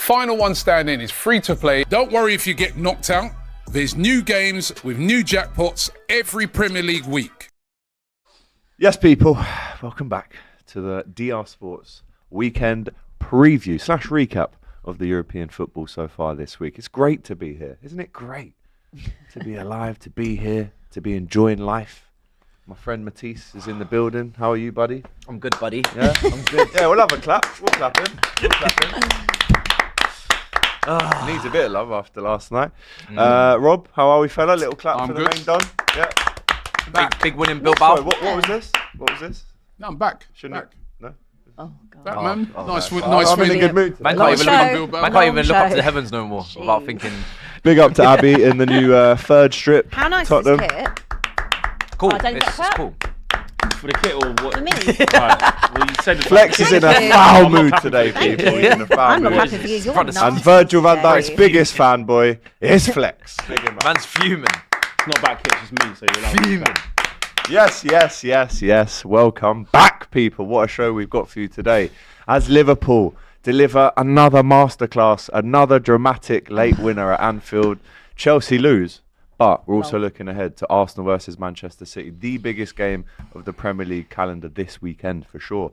Final One Standing is free to play. Don't worry if you get knocked out. There's new games with new jackpots every Premier League week. Yes, people, welcome back to the DR Sports weekend preview / recap of the European football so far this week. It's great to be here. Isn't it great to be alive, to be here, to be enjoying life? My friend Matisse is in the building. How are you, buddy? I'm good, buddy. Yeah, I'm good. Yeah, we'll have a clap. We'll clap him. Needs a bit of love after last night. Rob, how are we, fella? Little clap I'm for good. the main don. Yeah. Big win in Bilbao. Sorry, what was this? What was this? No, I'm back. Shouldn't back. it? No. Oh, God. Back, man. Nice win. I'm in a good mood. Man Nice can't win, even, Bilbao. man can't even look up to show. the heavens no more without thinking, Big up to Abbi in the new third strip. How nice Tottenham. is this kit? cool, Oh, don't it's get hurt. cool. For the kit or what? For me? Right. Well, you said Flex is in a Thank you. foul I'm not mood happy today, for you. people. He's in a foul I'm not mood. happy for you. You're Front of- nasty And Virgil van Dijk's today. biggest fanboy is Flex. Big him up. Man's fuming. It's not about kit, it's just me, so you're allowed to Fuming. Yes. Welcome back, people. What a show we've got for you today. As Liverpool deliver another masterclass, another dramatic late winner at Anfield. Chelsea lose, but we're also looking ahead to Arsenal versus Manchester City, the biggest game of the Premier League calendar this weekend for sure.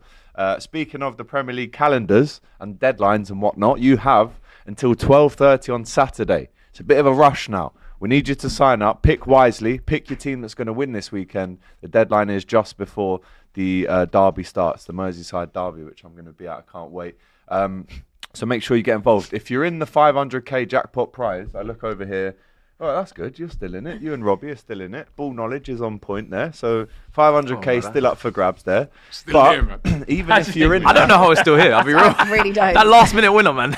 Speaking of the Premier League calendars and deadlines and whatnot, you have until 12:30 on Saturday. It's a bit of a rush now. We need you to sign up, pick wisely, pick your team that's going to win this weekend. The deadline is just before the derby starts, the Merseyside derby, which I'm going to be at. I can't wait. So make sure you get involved. If you're in the 500k jackpot prize, I look over here. Oh, that's good. You're still in it. You and Robbie are still in it. Ball knowledge is on point there. So 500k still up for grabs there. Still but here, man. even if you're in I don't know how we're still here, I'll be real. I really don't. That last minute winner, man.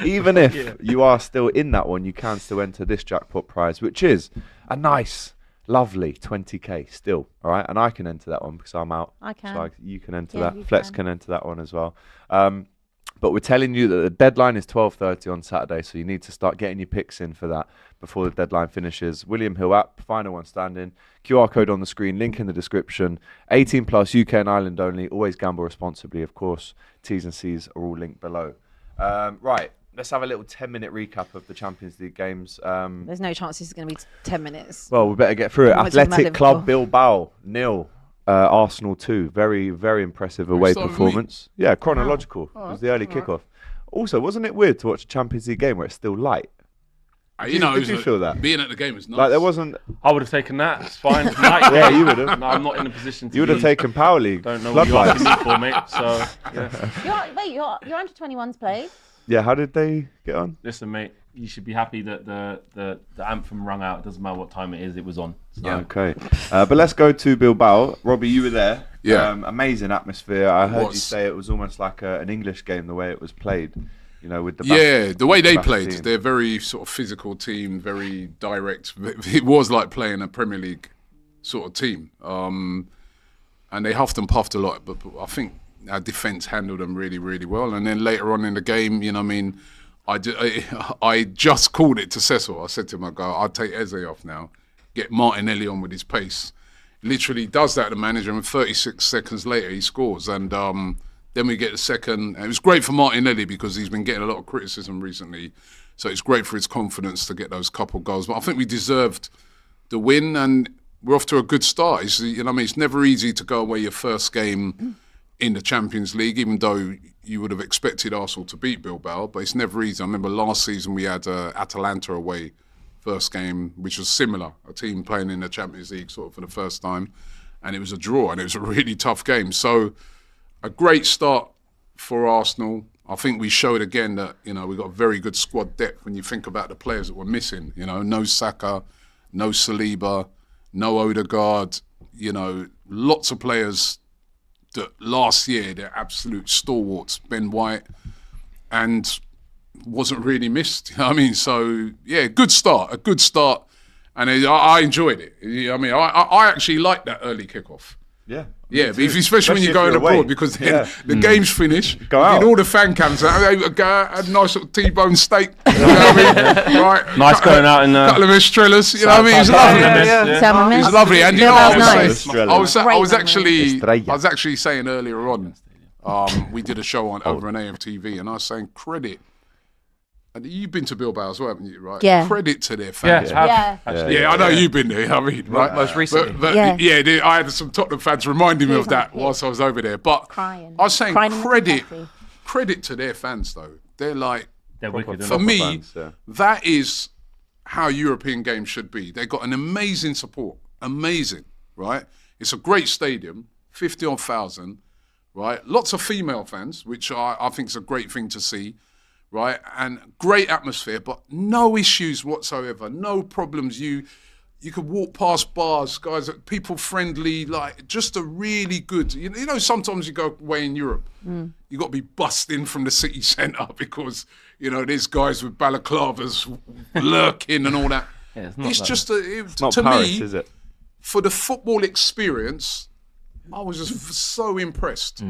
even if you are still in that one, you can still enter this jackpot prize, which is a nice, lovely 20k still. All right. And I can enter that one because I'm out. I can. So you can enter Yeah, that. you Flex can. can enter that one as well. But we're telling you that the deadline is 12:30 on Saturday, so you need to start getting your picks in for that before the deadline finishes. William Hill app, Final One Standing, QR code on the screen, link in the description. 18 plus, UK and Ireland only. Always gamble responsibly, of course. T's and C's are all linked below. Right, let's have a little 10-minute recap of the Champions League games. There's no chance this is going to be 10 minutes. Well, we better get through it. What was it, Athletic Liverpool? Club Bilbao 0. Arsenal 2. Very, very impressive away start with me? performance. Yeah, chronological. Wow. It was the early kickoff. Also, wasn't it weird to watch a Champions League game where it's still light? You know, did you feel that? Being at the game is nice. Like there wasn't. I would have taken that. It's fine. Yeah, you would have. No, I'm not in a position to. You would have taken Power League. Don't know what you're Floodlights. asking me for, mate. So, yeah. You're under 21's played. Yeah, how did they get on? Listen, mate, you should be happy that the anthem rung out. It doesn't matter what time it is, it was on. So, Yeah. Okay, but let's go to Bilbao. Robbie, you were there. Yeah. Amazing atmosphere. I heard you Was. say it was almost like an English game the way it was played. You know, with the The way they back played, team. they're very sort of physical team, very direct. It was like playing a Premier League sort of team. And they huffed and puffed a lot, but I think our defence handled them really, really well. And then later on in the game, you know what I mean, I just called it to Cecil. I said to him, I'll take Eze off now, get Martinelli on with his pace. Literally does that, the manager, and 36 seconds later he scores. And then we get the second. And it was great for Martinelli because he's been getting a lot of criticism recently. So it's great for his confidence to get those couple goals. But I think we deserved the win, and we're off to a good start. It's never easy to go away your first game in the Champions League, even though you would have expected Arsenal to beat Bilbao, but it's never easy. I remember last season we had Atalanta away, first game, which was similar, a team playing in the Champions League sort of for the first time, and it was a draw, and it was a really tough game. So a great start for Arsenal. I think we showed again that, we got a very good squad depth when you think about the players that were missing. No Saka, no Saliba, no Odegaard, lots of players that last year they're absolute stalwarts. Ben White, and wasn't really missed. So yeah, a good start, and I enjoyed it. I actually liked that early kickoff. Yeah. Yeah, but especially when you're if going you're away. abroad, because then the game's finished. Go out. In all the fan cams, had a nice little T-bone steak. You know what I mean? Right. Nice going out in couple of Estrellas. You know what I mean? It's lovely. Yeah. It's lovely. And Bilbao's I was nice. actually saying earlier on, we did a show over on AFTV, and I was saying credit and you've been to Bilbao as well, haven't you? Right? Yeah. Credit to their fans. Yeah. Actually, Yeah, I know you've been there. I mean, right? Most recently. But Yeah. I had some Tottenham fans reminding me of that Exactly. whilst I was over there. But Crying. I was saying Crying in the coffee. credit to their fans though. They're like, they're wicked. for aren't me, fans, yeah. that is how European games should be. They got an amazing support, amazing, right? It's a great stadium, 50,000, right? Lots of female fans, which I think is a great thing to see, right? And great atmosphere, but no issues whatsoever, no problems. You could walk past bars, guys, people friendly, like just a really good. You know, sometimes you go away in Europe, you got to be bussed in from the city centre because there's guys with balaclavas lurking and all that. Yeah, it's not it's like just Not to Paris, me is it? for the football experience. I was just so impressed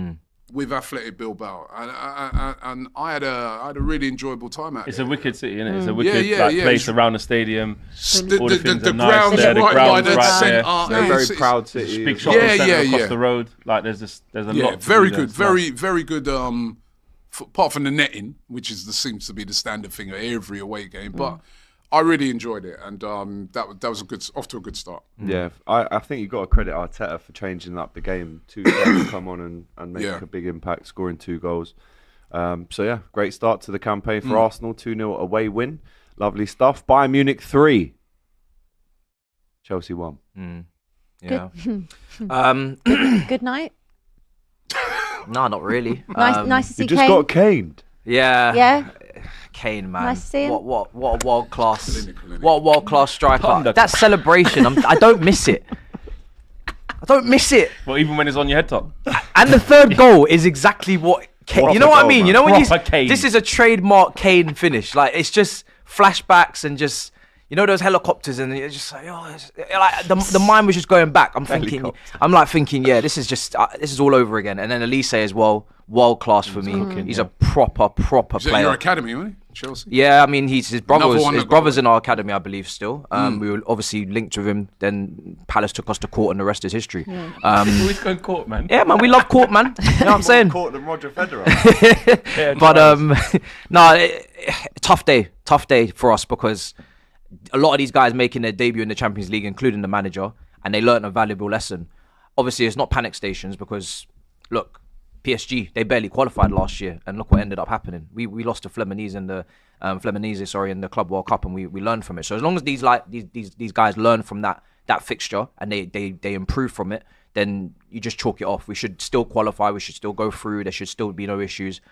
with Athletic Bilbao, and I had a really enjoyable time out It's there. a wicked city, isn't it? It's a wicked Yeah. place around the stadium. All the things The are nice ground's there, the right by ground's the right there. centre. They're a very It's- proud city. Big shopping centre across yeah. the road. Like there's a lot. Yeah, to very do there. good, It's nice. very good. Apart from the netting, which seems to be the standard thing at every away game, but I really enjoyed it, and that was off to a good start. Yeah, I think you've got to credit Arteta for changing up the game. 2 players come on and make Yeah. a big impact, scoring 2 goals. So yeah, great start to the campaign for Arsenal. 2-0 away win. Lovely stuff. Bayern Munich 3. Chelsea 1. Yeah. Good night. No, not really. Nice to see You just Kane. got caned. Yeah. Yeah. Kane, man. Nice to see him. What a world class. Clinical, innit? What a world class striker. Thunder. That celebration, I don't miss it. I don't miss it. Well, even when it's on your head top. And the third goal is exactly what Kane. Proper You know what I goal, mean? man. You know when Proper Kane. this is a trademark Kane finish. Like it's just flashbacks and just those helicopters and it's just like like the mind was just going back. Thinking, yeah, this is just this is all over again. And then Elise as well, world class for me. He's a proper Is that player. your academy, wasn't it? Chelsea. Yeah, I mean, his brother Another was one his that got brother's in our academy, I believe. Still, we were obviously linked with him. Then Palace took us to court, and the rest is history. Always going court, man. Yeah, man, we love court, man. You know what I'm saying? Caught than Roger Federer. Yeah, But tough day for us because a lot of these guys making their debut in the Champions League, including the manager, and they learned a valuable lesson. Obviously, it's not panic stations because look. PSG, they barely qualified last year, and look what ended up happening. We lost to Fluminense in the in the Club World Cup, and we learned from it. So as long as these guys learn from that fixture and they improve from it, then you just chalk it off. We should still qualify. We should still go through. There should still be no issues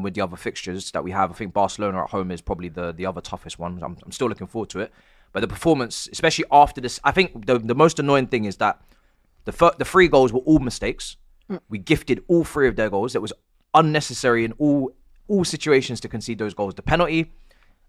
with the other fixtures that we have. I think Barcelona at home is probably the other toughest one. I'm still looking forward to it. But the performance, especially after this, I think the most annoying thing is that the 3 goals were all mistakes. We gifted all 3 of their goals. It was unnecessary in all situations to concede those goals. The penalty,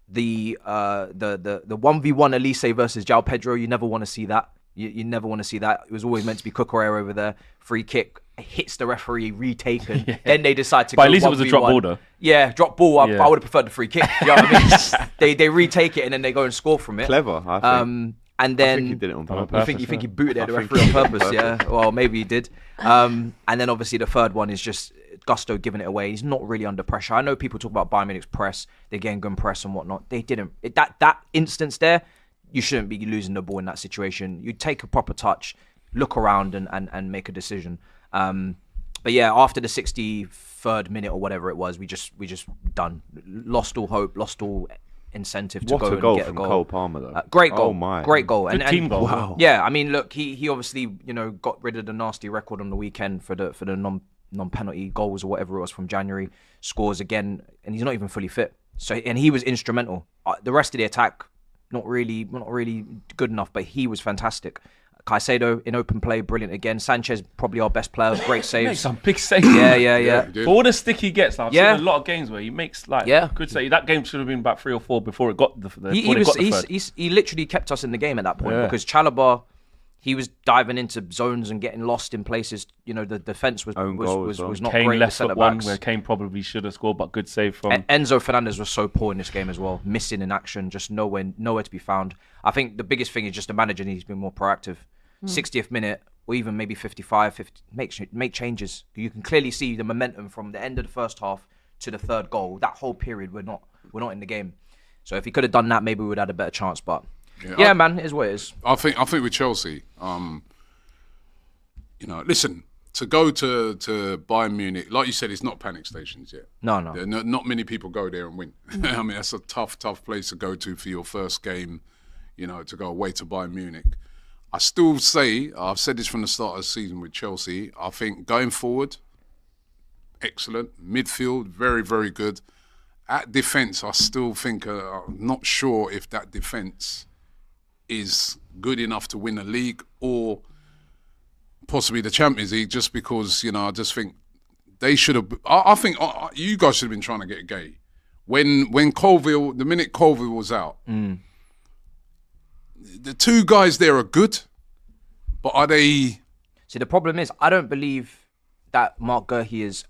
the 1v1 Elise versus João Pedro, you never want to see that. You never want to see that. It was always meant to be Cucurella over there. Free kick hits the referee, retaken. Yeah. Then they decide to But go at least it 1v1. was a drop ball, though. Yeah, drop ball. I Yeah. would have preferred the free kick. You know what I mean? They retake it and then they go and score from it. Clever, I think. And then I think he did it on purpose. You think he booted at the I think referee he on did it purpose? Yeah. Well, maybe he did. And then obviously the third one is just Gusto giving it away. He's not really under pressure. I know people talk about Bayern Munich's press. They're getting good press and whatnot. They didn't. That instance there, you shouldn't be losing the ball in that situation. You take a proper touch, look around and make a decision. But yeah, after the 63rd minute or whatever it was, we just done. Lost all hope. Lost all incentive to What go a and goal get a from goal. Cole Palmer, though. Great goal. Oh, my. Great goal. Good team goal. Wow. Yeah, I mean, look, he obviously, got rid of the nasty record on the weekend for the non-penalty goals or whatever it was from January. Scores again, and he's not even fully fit. So, and he was instrumental. The rest of the attack, not really good enough, but he was fantastic. Caicedo in open play, brilliant again. Sanchez, probably our best player, great Makes saves. some big saves. Yeah. he did. For all the stick he gets, I've Yeah. seen a lot of games where he makes good save. That game should have been about 3 or 4 before it got the third. He literally kept us in the game at that point Yeah. because Chalobah, he was diving into zones and getting lost in places. The defense was Own goal as well. was not Kane great. left The foot one centre-backs. where Kane probably should have scored, but good save from. Enzo Fernandez was so poor in this game as well, missing in action, just nowhere to be found. I think the biggest thing is just the manager needs to be more proactive. 60th minute, or even maybe 55, 50, make changes. You can clearly see the momentum from the end of the first half to the third goal. That whole period, we're not we're not in the game. So if he could have done that, maybe we would have had a better chance. But man, it is what it is. I think with Chelsea, listen, to go to Bayern Munich, like you said, it's not panic stations yet. No. Not many people go there and win. I mean, that's a tough place to go to for your first game, to go away to Bayern Munich. I still say, I've said this from the start of the season with Chelsea, I think going forward, excellent. Midfield, very, very good. At defence, I still think, I'm not sure if that defence is good enough to win a league or possibly the Champions League, just because, I just think they should have... I think you guys should have been trying to get Gay. When Colville, the minute Colville was out, the two guys there are good, but are they... See, the problem is, I don't believe that Mark Guehi is...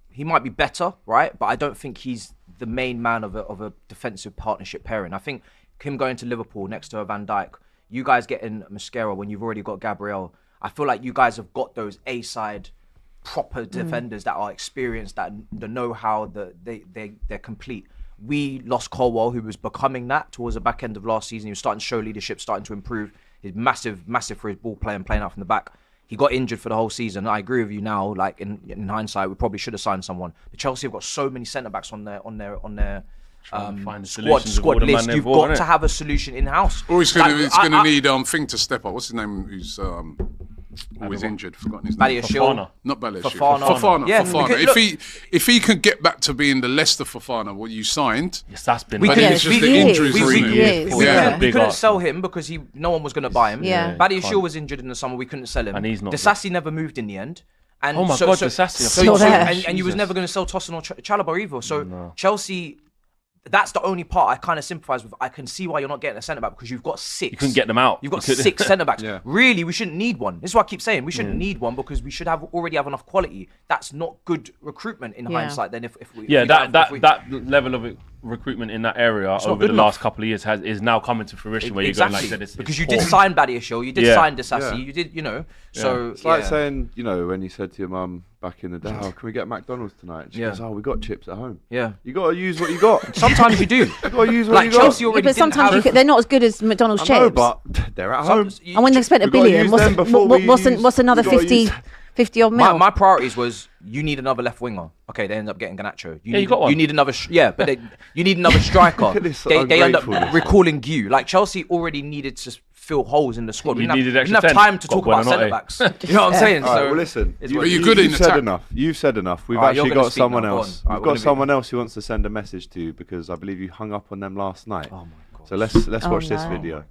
He might be better, right? But I don't think he's the main man of a defensive partnership pairing. I think him going to Liverpool next to a Van Dijk, you guys getting Mascara when you've already got Gabriel, I feel like you guys have got those A-side proper defenders that are experienced, that the know-how, they're complete. We lost Colwell, who was becoming that towards the back end of last season. He was starting to show leadership, starting to improve. He's massive for his ball play and playing out from the back. He got injured for the whole season. I agree with you now. Like in hindsight, we probably should have signed someone. But Chelsea have got so many centre backs on their squad list. You've got to have a solution in house. Or it's going to need thing to step up. What's his name? Who's always injured? Forgotten his name. Fofana. Not Badiashile. Fofana. Yeah, Fofana. If he can get back to being the Leicester Fofana, what you signed. Yes, that's been. But it's just the injuries. We couldn't sell him because no one was going to buy him. Yeah. Badiashile was injured in the summer. We couldn't sell him. And he's not. Disasi never moved in the end. And oh my God, Disasi. And you was never going to sell Tosin or Chalobah either. So Chelsea. That's the only part I kind of sympathise with. I can see why you're not getting a centre-back, because you've got 6. You couldn't get them out. You've got 6 centre-backs. Really, we shouldn't need one. This is what I keep saying. We shouldn't need one, because we should already have enough quality. That's not good recruitment in hindsight. Then if we that level of recruitment in that area over the last couple of years is now coming to fruition. Where you're going, like, it's because you did sign Badiashile, you did sign Disasi, you did, So it's like saying, when you said to your mum back in the day, "Oh, can we get McDonald's tonight?" She goes, "Oh, we got chips at home." Yeah, you got to use what you got. Sometimes you do. You got to use what you got. Chelsea already but sometimes they're not as good as McDonald's chips. No, but they're at home. And when they've spent $1 billion, what's another 50 odd mil? My priorities was, you need another left winger. Okay, they end up getting Garnacho. You got one. You need another. You need another striker. They end up recalling you. Like, Chelsea already needed to fill holes in the squad. We didn't have time to talk about centre backs. You know what I'm saying? All right, well, listen. You've said enough. You've said enough. We've actually got someone else. We've got someone else who wants to send a message to you, because I believe you hung up on them last night. Oh my God. So let's watch this video.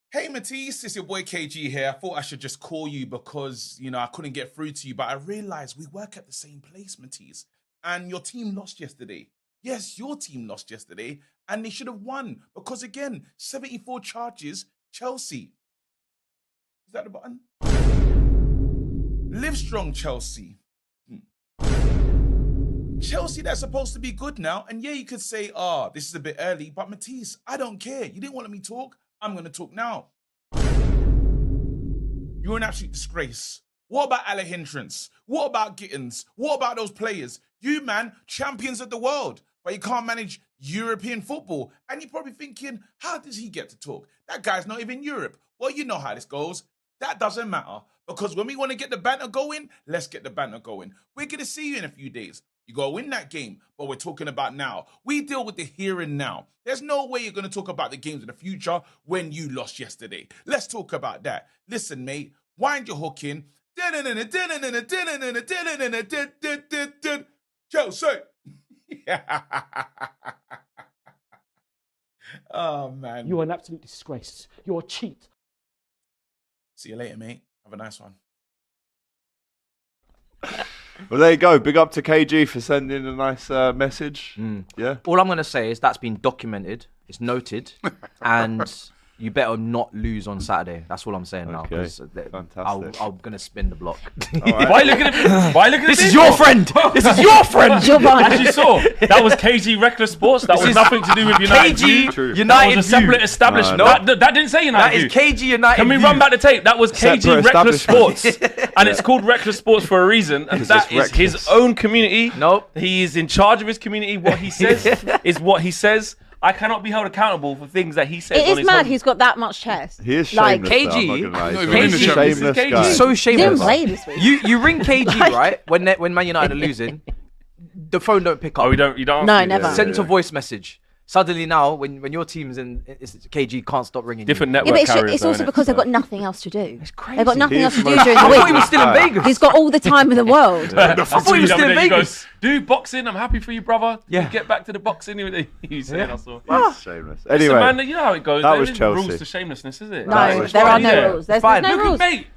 Hey Matisse, it's your boy KG here. I thought I should just call you because, I couldn't get through to you, but I realised we work at the same place, Matisse. And your team lost yesterday. Yes, your team lost yesterday, and they should have won because, again, 74 charges, Chelsea. Is that the button? Live strong, Chelsea. Chelsea, that's supposed to be good now. And yeah, you could say, this is a bit early, but Matisse, I don't care. You didn't want me to talk. I'm going to talk now. You're an absolute disgrace. What about Alejandrins? What about Gittins? What about those players? You, man, champions of the world, but you can't manage European football. And you're probably thinking, how does he get to talk? That guy's not even Europe. Well, you know how this goes. That doesn't matter, because when we want to get the banter going, let's get the banter going. We're going to see you in a few days. You got to win that game, but we're talking about now. We deal with the here and now. There's no way you're going to talk about the games in the future when you lost yesterday. Let's talk about that. Listen, mate, wind your hook in. Chelsea. Oh, man. You're an absolute disgrace. You're a cheat. See you later, mate. Have a nice one. Well, there you go. Big up to KG for sending a nice message. Yeah. All I'm going to say is that's been documented, it's noted, and you better not lose on Saturday. That's all I'm saying now. Okay. 'Cause Fantastic. I'm gonna spin the block. Why looking at me? Why looking at This is your friend. This is your friend. Your man. As you saw, that was KG Reckless Sports. That was nothing to do with United. KG True. That United was a separate establishment. No. That didn't say United. That is KG United. Can we run back the tape? That was KG Separate Reckless Sports, establishment. and it's called Reckless Sports for a reason. And that is his reckless. own community. Nope. He is in charge of his community. What he says is what he says. I cannot be held accountable for things that he says. It on is his mad own. he's got that much chest. He is Like, shameless. KG, though, I'm not gonna lie. not He's even in the a Champions shameless League. guy. He's so He shameless. didn't play this week. You ring KG right when Man United are losing, the phone don't pick up. Oh, you don't. No, answer? never. Send to voice message. Suddenly now, when your team's in, KG can't stop ringing. Different Yeah, network but carriers. it's though, also innit? because they've So- got nothing else to do. It's crazy. They've got nothing He else is to do most- during I the thought he was week. still in Vegas. He's got all the time in the world. I thought he was still in He Vegas. goes, do boxing. I'm happy for you, brother. Yeah. You get back to the boxing. He said, I saw. He's shameless. Listen, Anyway, man, you know how it goes. that There was is Chelsea. rules to shamelessness, is it? No, That was there are fine. no Yeah. rules. There's Fine. no Look, rules. mate.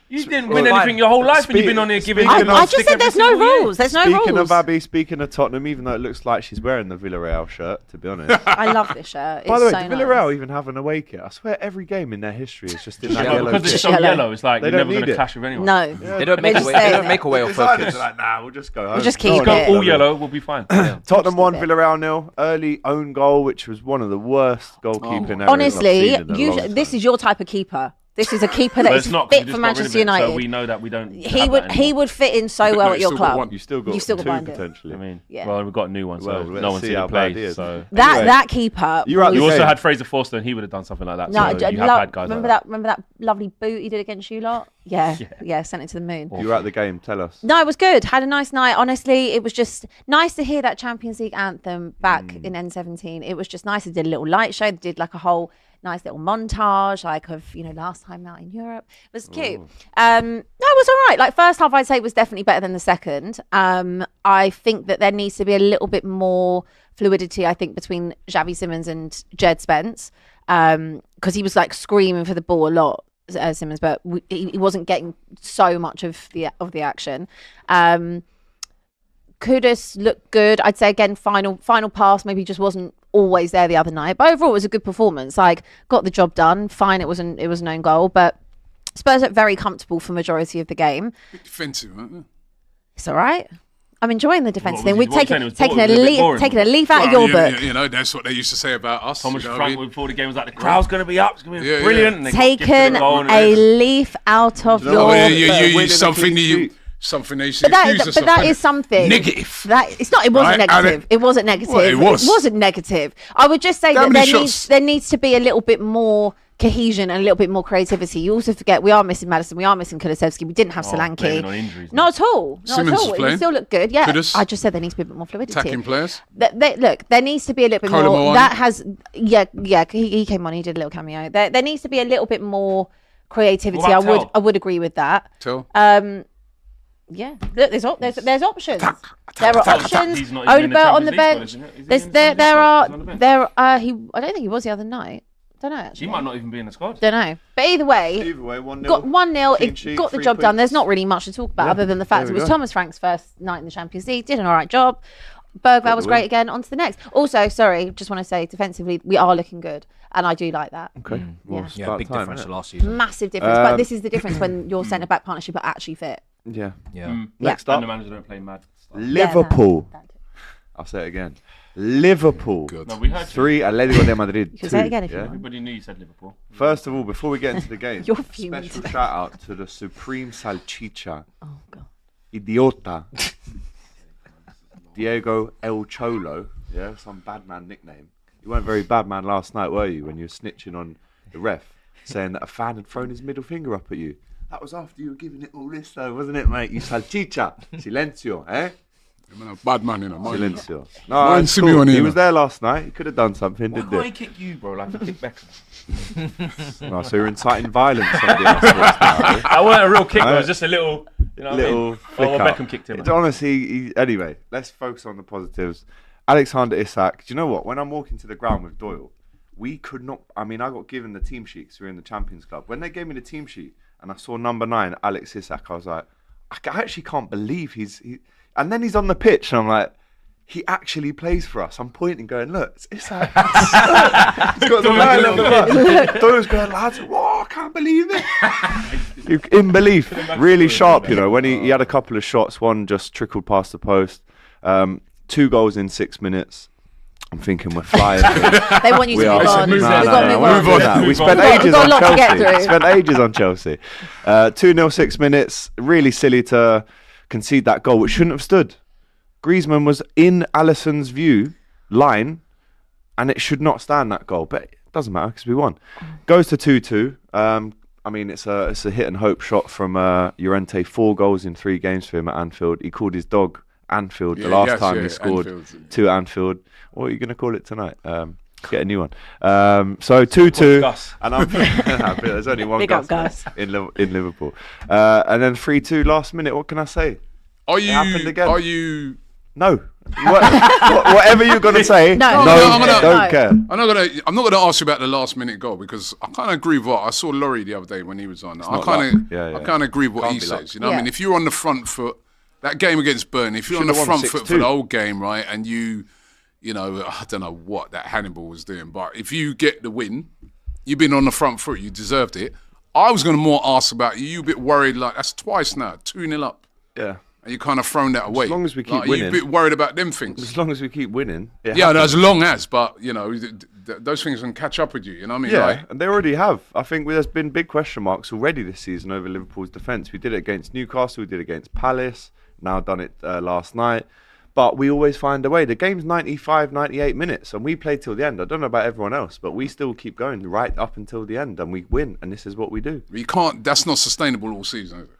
You didn't Well, win fine. anything your whole life, and you've been on here giving. Speaking I of- just said there's no rules. There's no speaking rules. of Abby, speaking of Tottenham, even though it looks like she's wearing the Villarreal shirt, to be honest. I love this shirt. It's By the way, so do Villarreal nice. even have an away kit? I swear every game in their history is just in that Yeah, yellow because it's kit. so Yellow. yellow, it's like They you're don't never going need to it. clash with anyone. No. They don't make They away. just They say- don't make away The or designers focus. are like, nah, we'll just go home. just No keep one Go knows it. all that. yellow, we'll be fine. Tottenham Keep 1, it. Villarreal 0. Early own goal, which was one of the worst goalkeeping errors Honestly, I've seen in a long this time. is your type of keeper. This is a keeper But that it's is not 'cause we fit just for got rid Manchester of it, United. So we know that we don't. He have would that he anymore. would fit in so No, well at it's your still got club. one. You still got You've still got two behind it. potentially. I mean, Yeah. well, we've got a new one, so Well, let's no one's see seen how it play. bad he is. So That Anyway, that keeper. you're at you the also game. had Fraser Forster, and he would have done something like that. No, So you have had guys remember like that. Remember that lovely boot he did against you lot? Yeah, sent it to the moon. You were at the game. Tell us. No, it was good. Had a nice night. Honestly, it was just nice to hear that Champions League anthem back in N17. It was just nice. They did a little light show. They did like a whole nice little montage, like of last time out in Europe. It was cute. No, it was all right. Like first half, I'd say was definitely better than the second. I think that there needs to be a little bit more fluidity. I think between Xavi Simons and Jed Spence, because he was like screaming for the ball a lot. Simmons, but he wasn't getting so much of the action. Kudus looked good. I'd say again, final pass maybe just wasn't always there the other night. But overall, it was a good performance. Like got the job done. Fine, it was an own goal, but Spurs looked very comfortable for majority of the game. Bit defensive, aren't they? It's all right. I'm enjoying the defence What thing. was We're you saying? It was taking boring? It was a bit boring. taking a leaf out of Well, your book. You know, that's what they used to say about us. Thomas you know what I Frank mean? before the game was like, the crowd's going to be up. It's going to be Yeah, brilliant. yeah. And they got gifted Taken a goal and a it- leaf out of Do you know Oh, what? your yeah, Better you win than a something clean you sheet. something they used But to accuse us that of, is something negative. That it's not. It wasn't Right? And negative. It wasn't negative. Well, it was. It wasn't negative. I would just say How that many shots? there needs to be a little bit more cohesion and a little bit more creativity. You also forget we are missing Madison. We are missing Kulusevski. We didn't have blaming Solanke. on injuries, Not at all. Not Simmons at was all. He playing. still looked good. Yeah. Kudus. I just said there needs to be a bit more fluidity. Attacking players. Look, there needs to be a little bit Kolo more. Muani. That has, yeah. He came on. He did a little cameo. There needs to be a little bit more creativity. What about I would agree with that. Tell. Yeah, look, there's options. There are options. He's not even in the Odebert on the Champions League bench. squad, isn't he? Is he in the Champions There League are squad? He's on the bench. I don't think he was the other night. Don't know He actually. might not even be in the squad. Don't know. But either way, Either way, 1-0. got 1-0. Clean It sheet, got the 3 job done. points. There's not really much to talk about Yeah, other than the fact there it we was go. Thomas Frank's first night in the Champions League. Did an all right job. Bergvall was the great win. again. On to the next. Also, sorry, just want to say defensively, we are looking good. And I do like that. Okay. Well, Yeah. it's Yeah, about big time, difference innit? to last season. Massive difference. But this is the difference when your centre back partnership are actually fit. Yeah. Yeah. Next And the up, manager don't play mad stuff. Liverpool. Yeah, no, I'll say it again. Liverpool. Good. No, we heard you. 3, Atletico de Madrid. You can say it 2, again if you yeah? want. Everybody knew you said Liverpool. First of all, before we get into the game, You're fuming special today. shout out to the Supreme Salchicha, Oh god. Idiota, Diego El Cholo. Yeah, some bad man nickname. You weren't very bad man last night, were you, when you were snitching on the ref, saying that a fan had thrown his middle finger up at you? That was after you were giving it all this, though, wasn't it, mate? You Salchicha. Silencio, eh? I'm a bad man, you know. mind you. Silencio. No, Mind it's cool. Simeone, He you was know. there last night. He could have done something, Why didn't can't he? he kick you, bro? Like he kicked Beckham. No, so you're inciting violence on the other now, I wasn't a real kick, though. It No. was just a little, you know what I little mean? flick Oh, up. Beckham kicked him. It's honestly, anyway, let's focus on the positives. Alexander Isak, do you know what? When I'm walking to the ground with Doyle, we could not. I mean, I got given the team sheet because we're in the Champions Club. When they gave me the team sheet and I saw number 9, Alex Isak, I was like, I actually can't believe he's. And then he's on the pitch and I'm like, He actually plays for us. I'm pointing, going, look, it's like, he's got the man on the back. Doyle's going, lads, whoa, I can't believe it. In belief, really sharp, you know, when he had a couple of shots, one just trickled past the post, 2 goals in 6 minutes. I'm thinking we're flying. They want you to move on. We've got to move on. We spent ages on Chelsea. Spent ages on Chelsea. 2-0, 6 minutes. Really silly to concede that goal, which shouldn't have stood. Griezmann was in Alisson's view line, and it should not stand, that goal. But it doesn't matter because we won. Goes to 2-2. I mean, it's a hit and hope shot from Llorente. 4 goals in 3 games for him at Anfield. He called his dog Anfield the last time he scored to Anfield. What are you going to call it tonight? Get a new one. So 2-2, and I'm there's only one Gus in Liverpool. And then 3-2 last minute. What can I say? It happened again. Are you? No. Whatever you're gonna say, don't care. I'm not gonna ask you about the last minute goal because I kind of agree with what I saw Laurie the other day when he was on. I kind of agree with what he says. You know, I mean, if you're on the front foot, that game against Burnley, if you're on the front foot for the whole game, right, and you know, I don't know what that Hannibal was doing, but if you get the win, you've been on the front foot, you deserved it. I was gonna more ask about you. You a bit worried, like that's twice now, 2-0 up. Yeah. And you kind of thrown that away. As long as we keep winning. You're a bit worried about them things. As long as we keep winning. As long as, but, you know, those things can catch up with you, you know what I mean? Yeah, and they already have. I think there's been big question marks already this season over Liverpool's defence. We did it against Newcastle, we did it against Palace, now done it last night. But we always find a way. The game's 95, 98 minutes, and we play till the end. I don't know about everyone else, but we still keep going right up until the end, and we win, and this is what we do. You can't, that's not sustainable all season, is it?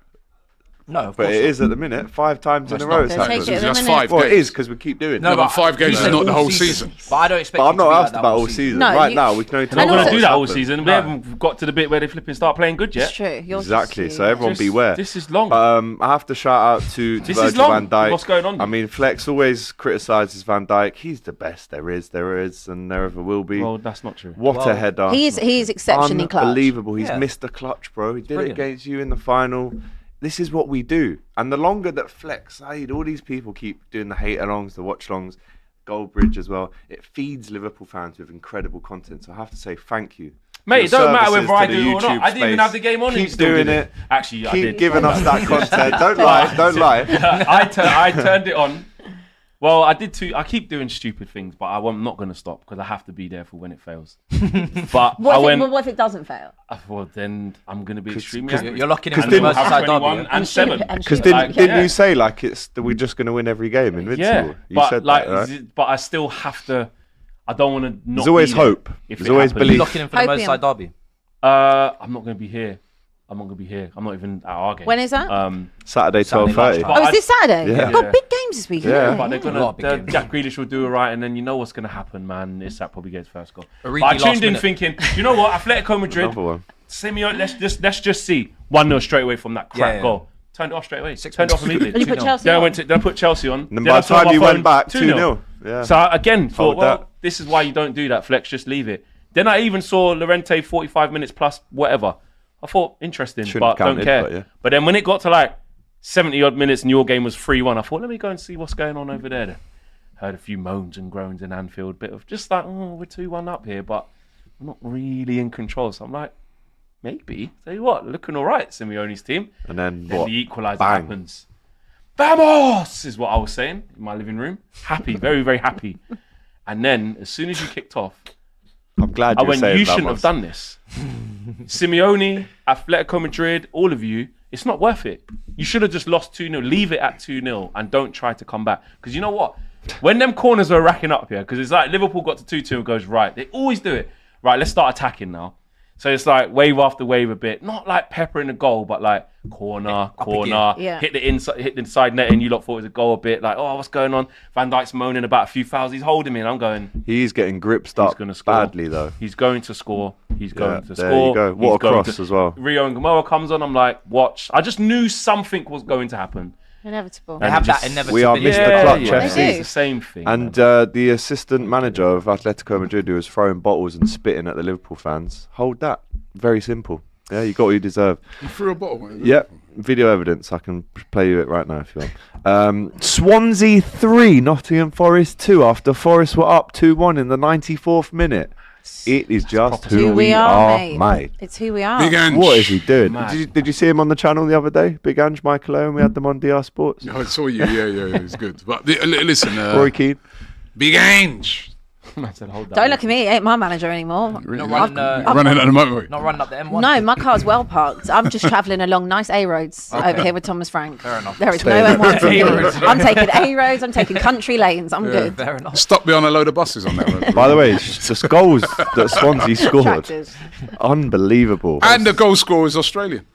No, of but course it is at the minute. 5 times in a row. It's just 5 Well, games. it is because we keep doing it. No, but 5 games is not the whole season. But I don't expect. But I'm not asked like about all season. No, right now, we can only talk We're not about going to do that all what's season. happened. We haven't got to the bit where they flipping start playing good yet. It's true. Exactly. So everyone beware. This is long. I have to shout out to Virgil van Dijk. What's going on? I mean, Flex always criticises Van Dijk. He's the best there is, and there ever will be. Well, that's not true. What a header. He's exceptionally clutch. Unbelievable. He's missed the clutch, bro. He did it against you in the final. This is what we do. And the longer that Flex, Said, all these people keep doing the hate-alongs, the watch-alongs, Goldbridge as well, it feeds Liverpool fans with incredible content. So I have to say thank you. Mate, it don't matter whether I do it or not. I didn't even have the game on. Keep doing it. Actually, I did. Keep giving us that content. Don't lie. I turned it on. Well, I did too. I keep doing stupid things, but I'm not going to stop because I have to be there for when it fails. But what if it doesn't fail? Well, then I'm going to be extremely angry. You're locking in for the Merseyside derby and 7. Because didn't you say like that we're just going to win every game invincible? Yeah, you said that, right? But I still have to. I don't want to not. There's always hope. There's always belief. You're locking in for the Merseyside derby. I'm not going to be here. I'm not even at our game. When is that? Saturday, 12:30. Oh, is this Saturday? Yeah. We've got big games this weekend. Yeah. But they're gonna. Jack Grealish will do it right, and then you know what's gonna happen, man. Isak probably gets first goal. But I tuned in thinking, you know what? Atletico Madrid. Simeone, let's just see 1-0 straight away from that crap goal. Turned it off straight away. Turned it off immediately. And you put Chelsea Then on. Then I put Chelsea on. And then by the time you went back, 2-0. Yeah. So I again thought, this is why you don't do that, Flex. Just leave it. Then I even saw Llorente 45 minutes plus whatever. I thought, interesting, but don't care. But then when it got to like 70-odd minutes and your game was 3-1, I thought, let me go and see what's going on over there. Heard a few moans and groans in Anfield, bit of just like, we're 2-1 up here, but we're not really in control. So I'm like, maybe. Tell you what, looking all right, Simeone's team. And then what? The equaliser happens. Vamos! Is what I was saying in my living room. Happy, very, very happy. And then, as soon as you kicked off, I'm glad you shouldn't have done this. Simeone, Atletico Madrid, all of you, it's not worth it. You should have just lost 2-0. Leave it at 2-0 and don't try to come back. Because you know what? When them corners are racking up here, because it's like Liverpool got to 2-2 and goes, right, they always do it. Right, let's start attacking now. So it's like wave after wave a bit. Not like peppering the goal, but like corner, hit the side net and you lot thought it was a goal a bit. Like, what's going on? Van Dijk's moaning about a few fouls. He's holding me and I'm going... He's getting gripped up badly though. He's going to score. He's going to score. There you go. What a cross as well. Rio and Gamoa comes on. I'm like, watch. I just knew something was going to happen. Inevitable. They have that inevitability. We are Mr. Clutch FC. It's the same thing. And the assistant manager of Atletico Madrid who was throwing bottles and spitting at the Liverpool fans, hold that. Very simple. Yeah, you got what you deserve. You threw a bottle. Yep. video evidence. I can play you it right now if you want. Swansea 3, Nottingham Forest 2 after Forest were up 2-1 in the 94th minute. It is just who we are, mate. It's who we are. Big Ange. What is he doing? Mad. Did you see him on the channel the other day? Big Ange, Michael Owen. We had them on DR Sports. I saw you. Yeah, it was good. But listen, Roy Keane. Big Ange. I said, hold Don't look at me. He ain't my manager anymore. Running running, at the motorway. Not running up the M1. No, my car's well parked. I'm just travelling along nice A roads over here with Thomas Frank. Fair enough. There is no M1 for me. I'm taking A roads. I'm taking country lanes. I'm good. Fair enough. Stuck behind a load of buses on that road. By the way, the goals that Swansea scored, Tractors. unbelievable. And the goal scorer is Australian.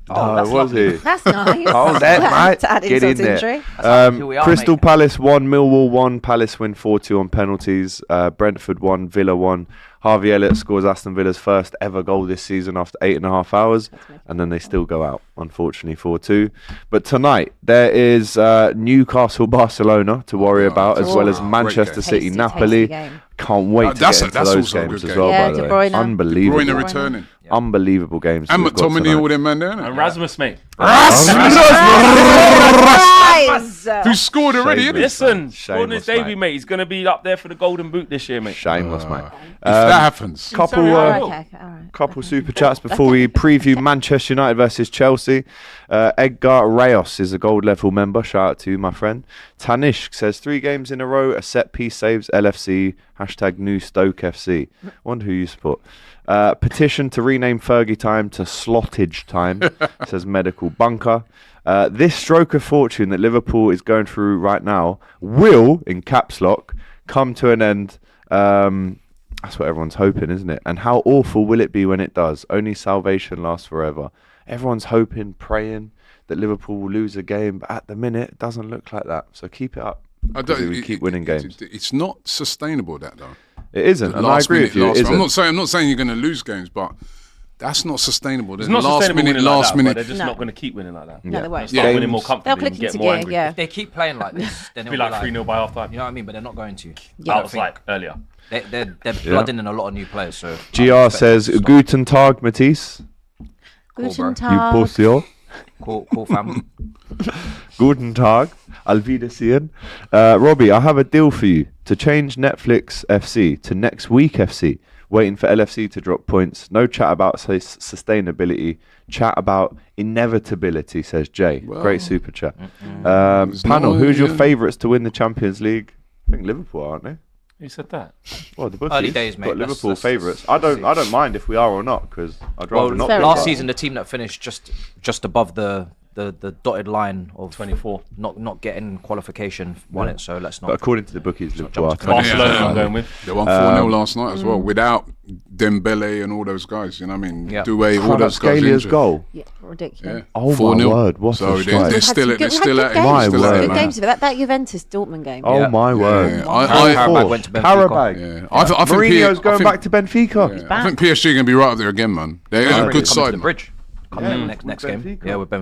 Was he? That's nice. Oh, that, mate. To add Get insult in to there. injury. Who we are, Crystal mate. Palace 1, Millwall 1. Palace win 4-2 on penalties. Brentford 1, Villa 1. Harvey Elliott scores Aston Villa's first ever goal this season after 8.5 hours. And then they still go out, unfortunately, 4-2. But tonight, there is Newcastle-Barcelona to worry about, as well as Manchester game. City, Tasty, Napoli. tasty game. Can't wait to That's get into that's those also a games good as game. well, Yeah, by the De way. Bruyne. Unbelievable. Bruyne returning. Unbelievable games. And that we've got McTominay, tonight. all them man there, innit? And Rasmus, mate. Guys! Who scored already, innit? Listen, Shameless, scoring his debut, mate. mate. He's going to be up there for the Golden Boot this year, mate. Shameless, mate. If that happens. Couple, Sorry, Oh, uh, okay, all right. couple super chats before we preview Manchester United versus Chelsea. Edgar Reyes is a gold level member. Shout out to you, my friend. Tanishk says 3 games in a row, a set piece saves LFC. # new Stoke FC. Wonder who you support. Petition to rename Fergie time to Slottage time, says Medical Bunker. This stroke of fortune that Liverpool is going through right now will, in caps lock, come to an end. That's what everyone's hoping, isn't it? And how awful will it be when it does? Only salvation lasts forever. Everyone's hoping, praying that Liverpool will lose a game, but at the minute, it doesn't look like that. So keep it up. We keep winning games. It's not sustainable, that though. It isn't, and I agree with you. It I'm isn't. not saying you're going to lose games, but that's not sustainable. It's not sustainable winning last like that, minute. but they're just No. not going to keep winning like that. No, they won't. Start winning more comfortably They'll click and get into more gear, angry. yeah. If they keep playing like this, then Be it'll like 3-0 by half time. You know what I mean? But they're not going to. Yeah. That was like earlier. They're blooding in a lot of new players. So GR says, Guten Tag, Matisse. Guten bro. You Tag. pussy. cool fam. Guten Tag. Auf Wiedersehen. Robbie, I have a deal for you to change Netflix FC to Next Week FC. Waiting for LFC to drop points. No chat about sustainability. Chat about inevitability, says Jay. Well, Great super chat. Panel, who's your favourites to win the Champions League? I think Liverpool, aren't they? Who said that? Well, the bookies Early days, mate. got Liverpool Let's favourites. I don't mind if we are or not, because I'd rather not. fair be, enough. Last but- season, the team that finished just above the dotted line of 24. not getting qualification won it. So let's But not. according to the bookies, Liverpool are Barcelona Yeah. I'm going with. They won 4-0 last night as well, without Dembele and all those guys. You know what I mean? Yeah. Doué, all those guys. Kvaratskhelia injured. goal. Yeah, ridiculous. Yeah. Oh, my 4-0. word, what a So strike. they're We've still had at it. some They're good still at it. My games. Still at word, it, Good man. games of it. That Juventus Dortmund game. Oh Yeah. my word. Yeah, I- Carabao went to Benfica. Carabao. Yeah. I think Mourinho's going I back to Benfica. Yeah. I think PSG are going to be right up there again, man. They're a good Coming to side. the man. bridge. Coming next with game. Benfica. Yeah, with Benfica.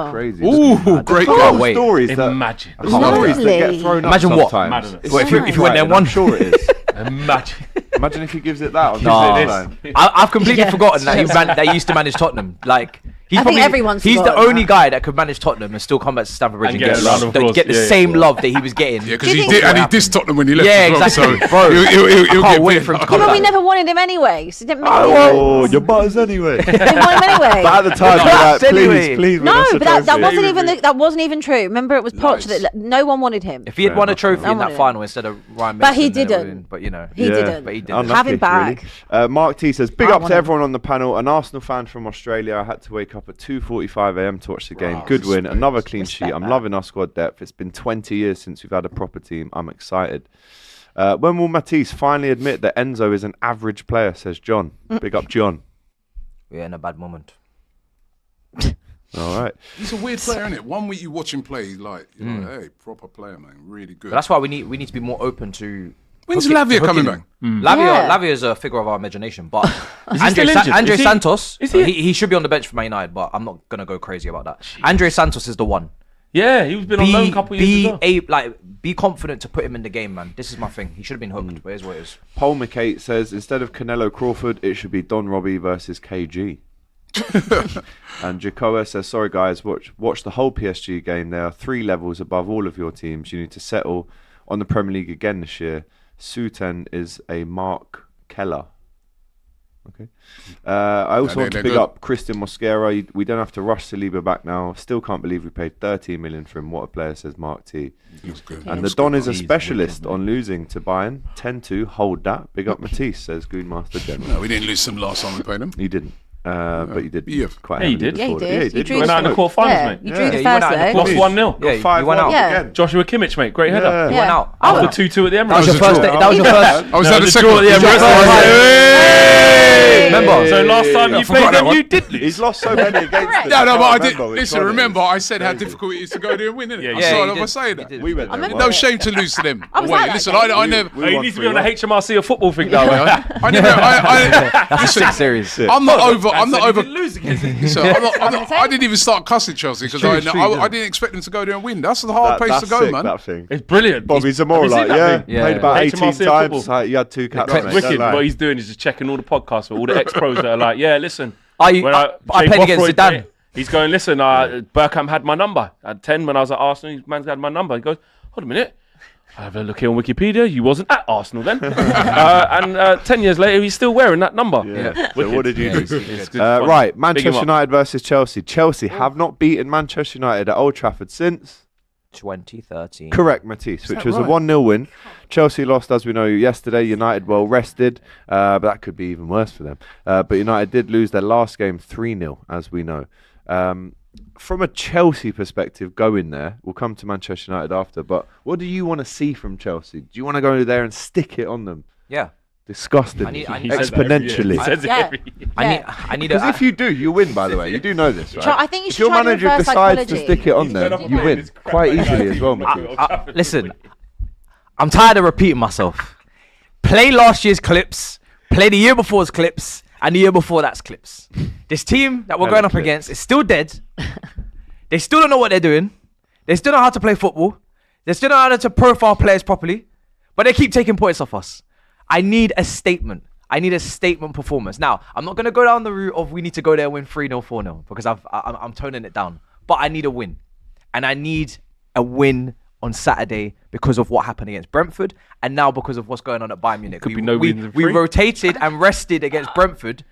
Oh. Crazy. Ooh, great Couple goal. wait. stories that Imagine. stories that get Lovely. thrown up Imagine what? sometimes. Imagine it. It's Well, if you so went there right, one- I'm sure it is. Imagine. Imagine if he gives it that on Nah. his line. I've completely Yeah. forgotten that he used to manage Tottenham. Like he's I think everyone's he's the forgotten only that. guy that could manage Tottenham and still come back to Stamford Bridge And and get a round of applause. get the Yeah, same yeah. love that he was getting. Yeah, because Do you he think- did, and he dissed Tottenham when he left. Yeah, as well, exactly. So Bro, he'll I can't get wait big. for him to Yeah, come but back. we never wanted him anyway. So it didn't make Oh, sense. your butters anyway. We didn't want him anyway. But at the time, you're like, Anyway. please, No, but that trophy. wasn't even that wasn't even true. Remember, it was Poch Nice. that no one wanted him. If he had Fair won a enough. trophy No in one that did. final instead of Ryan But he Mason, then it didn't. would've- But you know, He didn't. But he didn't. Unlucky, Have him back. really. Mark T says, big I up want to him. everyone on the panel. An Arsenal fan from Australia. I had to wake up at 2:45 a.m. to watch the game. Wow, Good win. respect. Another clean Respect sheet. I'm that. loving our squad depth. It's been 20 years since we've had a proper team. I'm excited. When will Matisse finally admit that Enzo is an average player, says John. Big up, John. We're in a bad moment. All right. He's a weird player, isn't it? One week you watch him play, he's like, you're like, hey, proper player, man, really good. But that's why we need to be more open to. When's hooking- Lavia hooking coming him. back? Yeah. Lavia is a figure of our imagination, but he still injured? Andre Is he- Santos, is he- he should be on the bench for Man United, but I'm not gonna go crazy about that. Andre Santos is the one. Yeah, he's been on loan a couple of years as well. Be confident to put him in the game, man. This is my thing. He should have been hooked, but it is what it is. Paul McKay says, instead of Canelo Crawford, it should be Don Robbie versus KG. And Jacoa says, sorry guys, watch the whole PSG game. There are 3 levels above all of your teams. You need to settle on the Premier League again this year. Suten is a Mark Keller. Okay. I also want to pick up Christian Mosquera. We don't have to rush Saliba back now. Still can't believe we paid 13 million for him. What a player, says Mark T. And the Don is a specialist on losing to Bayern. 10-2, hold that. Big up Matisse, says Goonmaster General. No, we didn't lose them last time we played them. You didn't. But you did. Yeah. Quite Yeah, you did. Yeah, he did. Yeah, You went out in the quarterfinals, mate. You drew the you went first out in the leg. Lost 1-0. Yeah, you went out. Yeah. again. Joshua Kimmich, mate. Great header. You went out. After 2-2 at the Emirates. That was your first. That was your first. I was No, at the the second draw at the one. Emirates. Remember? So last time you I forgot played that them, one. you did lose. He's lost so many against them. No, but I did. Which Listen, one it remember, is. I said how difficult it is to go there and win, innit? Yeah, I yeah, started you off did. by saying You that. did. We went there. No shame to lose to them. was Wait, like that listen, game. I never. We He won needs to be on the 3-1. HMRC of football thing now. I never. That's a sick series. I'm not over. I'm not over. Lose against him. So I didn't even start cussing Chelsea because I didn't expect them to go there and win. That's the hard place to go, sick, man. That thing. It's brilliant. Bobby Zamora, Have you seen like, that yeah, thing? Yeah. played about HMRC 18 of times. football. Like, you had 2 caps. It's mate, wicked. don't lie. What he's doing is just checking all the podcasts for all the ex-pros that are like, yeah, listen. I when played Jay against Bothroyd Zidane. played, he's going, listen, Bergkamp had my number. At 10 when I was at Arsenal, his man's had my number. He goes, hold a minute. I have a look here on Wikipedia. You wasn't at Arsenal then. and 10 years later, he's still wearing that number. Yeah. So what did you do? It's good fun. Right, Big him Manchester up. United versus Chelsea. Chelsea have not beaten Manchester United at Old Trafford since. 2013. Correct, Matisse, which that was a right? 1-0 win. Chelsea lost, as we know, yesterday. United well rested, but that could be even worse for them. But United did lose their last game 3-0, as we know. From a Chelsea perspective, going there, we'll come to Manchester United after, but what do you want to see from Chelsea? Do you want to go there and stick it on them? Yeah. Disgusting. I need He says that every year. Exponentially. He says it Yeah. every year. I need Because a. if you do, you win, by the way. You do know this, right? Try- I think you if should your try the manager reverse decides to psychology. stick it on He's fed them, up of you playing win this crap quite like easily that. as well, Matisse. Listen, I'm tired of repeating myself. Play last year's clips, play the year before's clips, and the year before that's clips. This team that we're Hella going up clips. against is still dead. They still don't know what they're doing. They still don't know how to play football. They still don't know how to profile players properly. But they keep taking points off us. I need a statement. I need a statement performance. Now, I'm not going to go down the route of we need to go there and win 3-0, 4-0 because I'm toning it down. But I need a win. And I need a win on Saturday because of what happened against Brentford and now because of what's going on at Bayern Munich. Could be no wins in we 3. rotated and rested against Brentford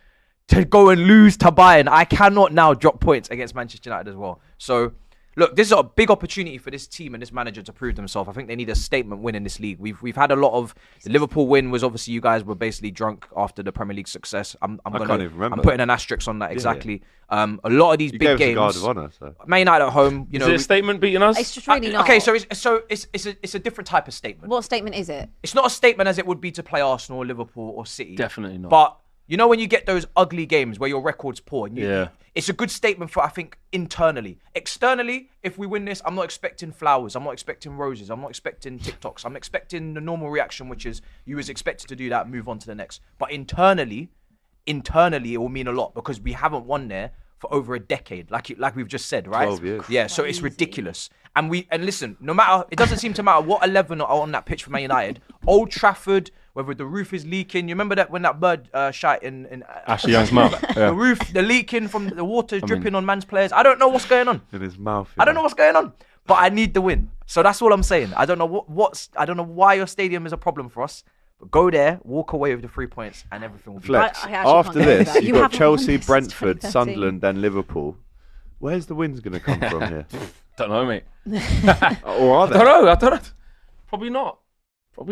to go and lose to Bayern. I cannot now drop points against Manchester United as well. So, look, this is a big opportunity for this team and this manager to prove themselves. I think they need a statement win in this league. We've had a lot of the Liverpool win was obviously you guys were basically drunk after the Premier League success. can't even remember I'm putting an asterisk on that exactly. A lot of these You big gave us games. a guard of honour, so. Man United at home, you Is know. it a statement beating us? It's just really not. Okay, so it's a different type of statement. What statement is it? It's not a statement as it would be to play Arsenal or Liverpool or City. Definitely not. But you know when you get those ugly games where your record's poor, and Yeah. it's a good statement for I think internally. Externally, if we win this, I'm not expecting flowers. I'm not expecting roses. I'm not expecting TikToks. I'm expecting the normal reaction, which is you was expected to do that, move on to the next. But internally, it will mean a lot because we haven't won there for over a decade, like we've just said, right? 12 years. Yeah, so it's ridiculous. And listen, no matter, it doesn't seem to matter what 11 are on that pitch for Man United. Old Trafford, whether the roof is leaking. You remember that when that bird shot in Ashley Young's mouth. the roof, the leaking from the water dripping on man's players. I don't know what's going on. In his mouth. I don't know what's going on. But I need the win. So that's all I'm saying. I don't know I don't know why your stadium is a problem for us. But go there, walk away with the 3 points, and everything will be Flex. I actually After can't go with this, that. you've You got haven't won Chelsea, this Brentford, 2013. Sunderland, then Liverpool. Where's the wins going to come from here? Don't know, mate. Or are I they? don't know. Probably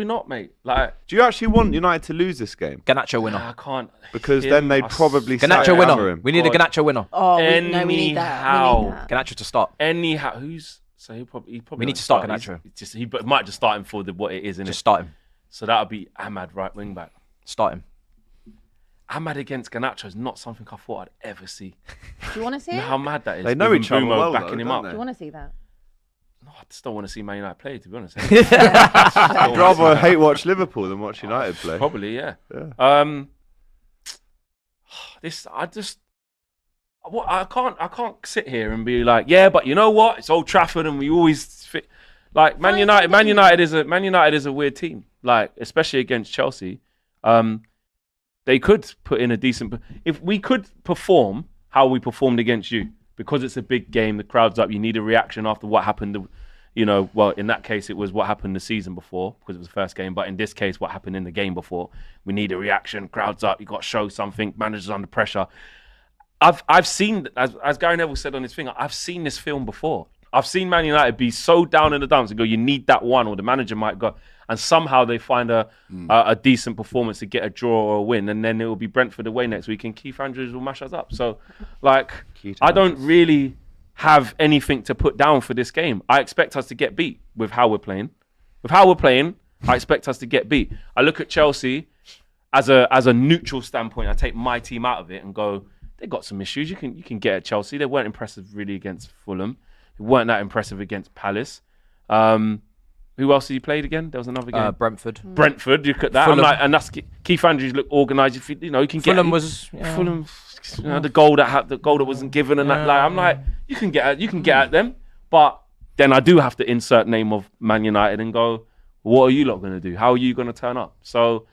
not, mate. Like, Do you actually want United to lose this game? Ganacho winner. I can't. Because him, then they'd I probably Ganacho sack winner. him. We need a God. Ganacho winner. Oh, no, we need that. We need that. Ganacho to start. Anyhow, he probably. We need won't to start He's- Ganacho. he's Just he might just start him for what it is, innit? Just start him. So that would be Ahmad right wing back. Start him. Ahmad against Ganacho is not something I thought I'd ever see. Do you want to see You know it? how mad that is. They know with each other Mbeumo well, backing though, him don't up. they? Do you want to see that? No, I just don't want to see Man United play, to be honest. I'd rather hate watch Liverpool than watch United play. Probably, yeah. Yeah. I can't sit here and be like, yeah, but you know what? It's Old Trafford, and we always fit. Like Man United is a weird team. Like especially against Chelsea, they could put in a decent. If we could perform how we performed against you. Because it's a big game, the crowd's up, you need a reaction after what happened, well, in that case, it was what happened the season before, because it was the first game, but in this case, what happened in the game before. We need a reaction, crowd's up, you got to show something, managers under pressure. I've seen, as Gary Neville said on his thing, I've seen this film before. I've seen Man United be so down in the dumps and go, you need that one, or the manager might go, and somehow they find a decent performance to get a draw or a win, and then it will be Brentford away next week, and Keith Andrews will mash us up. So, I don't really have anything to put down for this game. I expect us to get beat with how we're playing. I expect us to get beat. I look at Chelsea as a neutral standpoint. I take my team out of it and go, they got some issues. You can get at Chelsea. They weren't impressive really against Fulham. They weren't that impressive against Palace. Who else did you played again? There was another game. Brentford. Brentford. You look at that. Fulham. I'm like, and that's Keith Andrews look organised. If you can get Fulham was Fulham. The goal that wasn't given, and that. Like, I'm like, you can get at them, but then I do have to insert name of Man United and go, what are you lot going to do? How are you going to turn up? So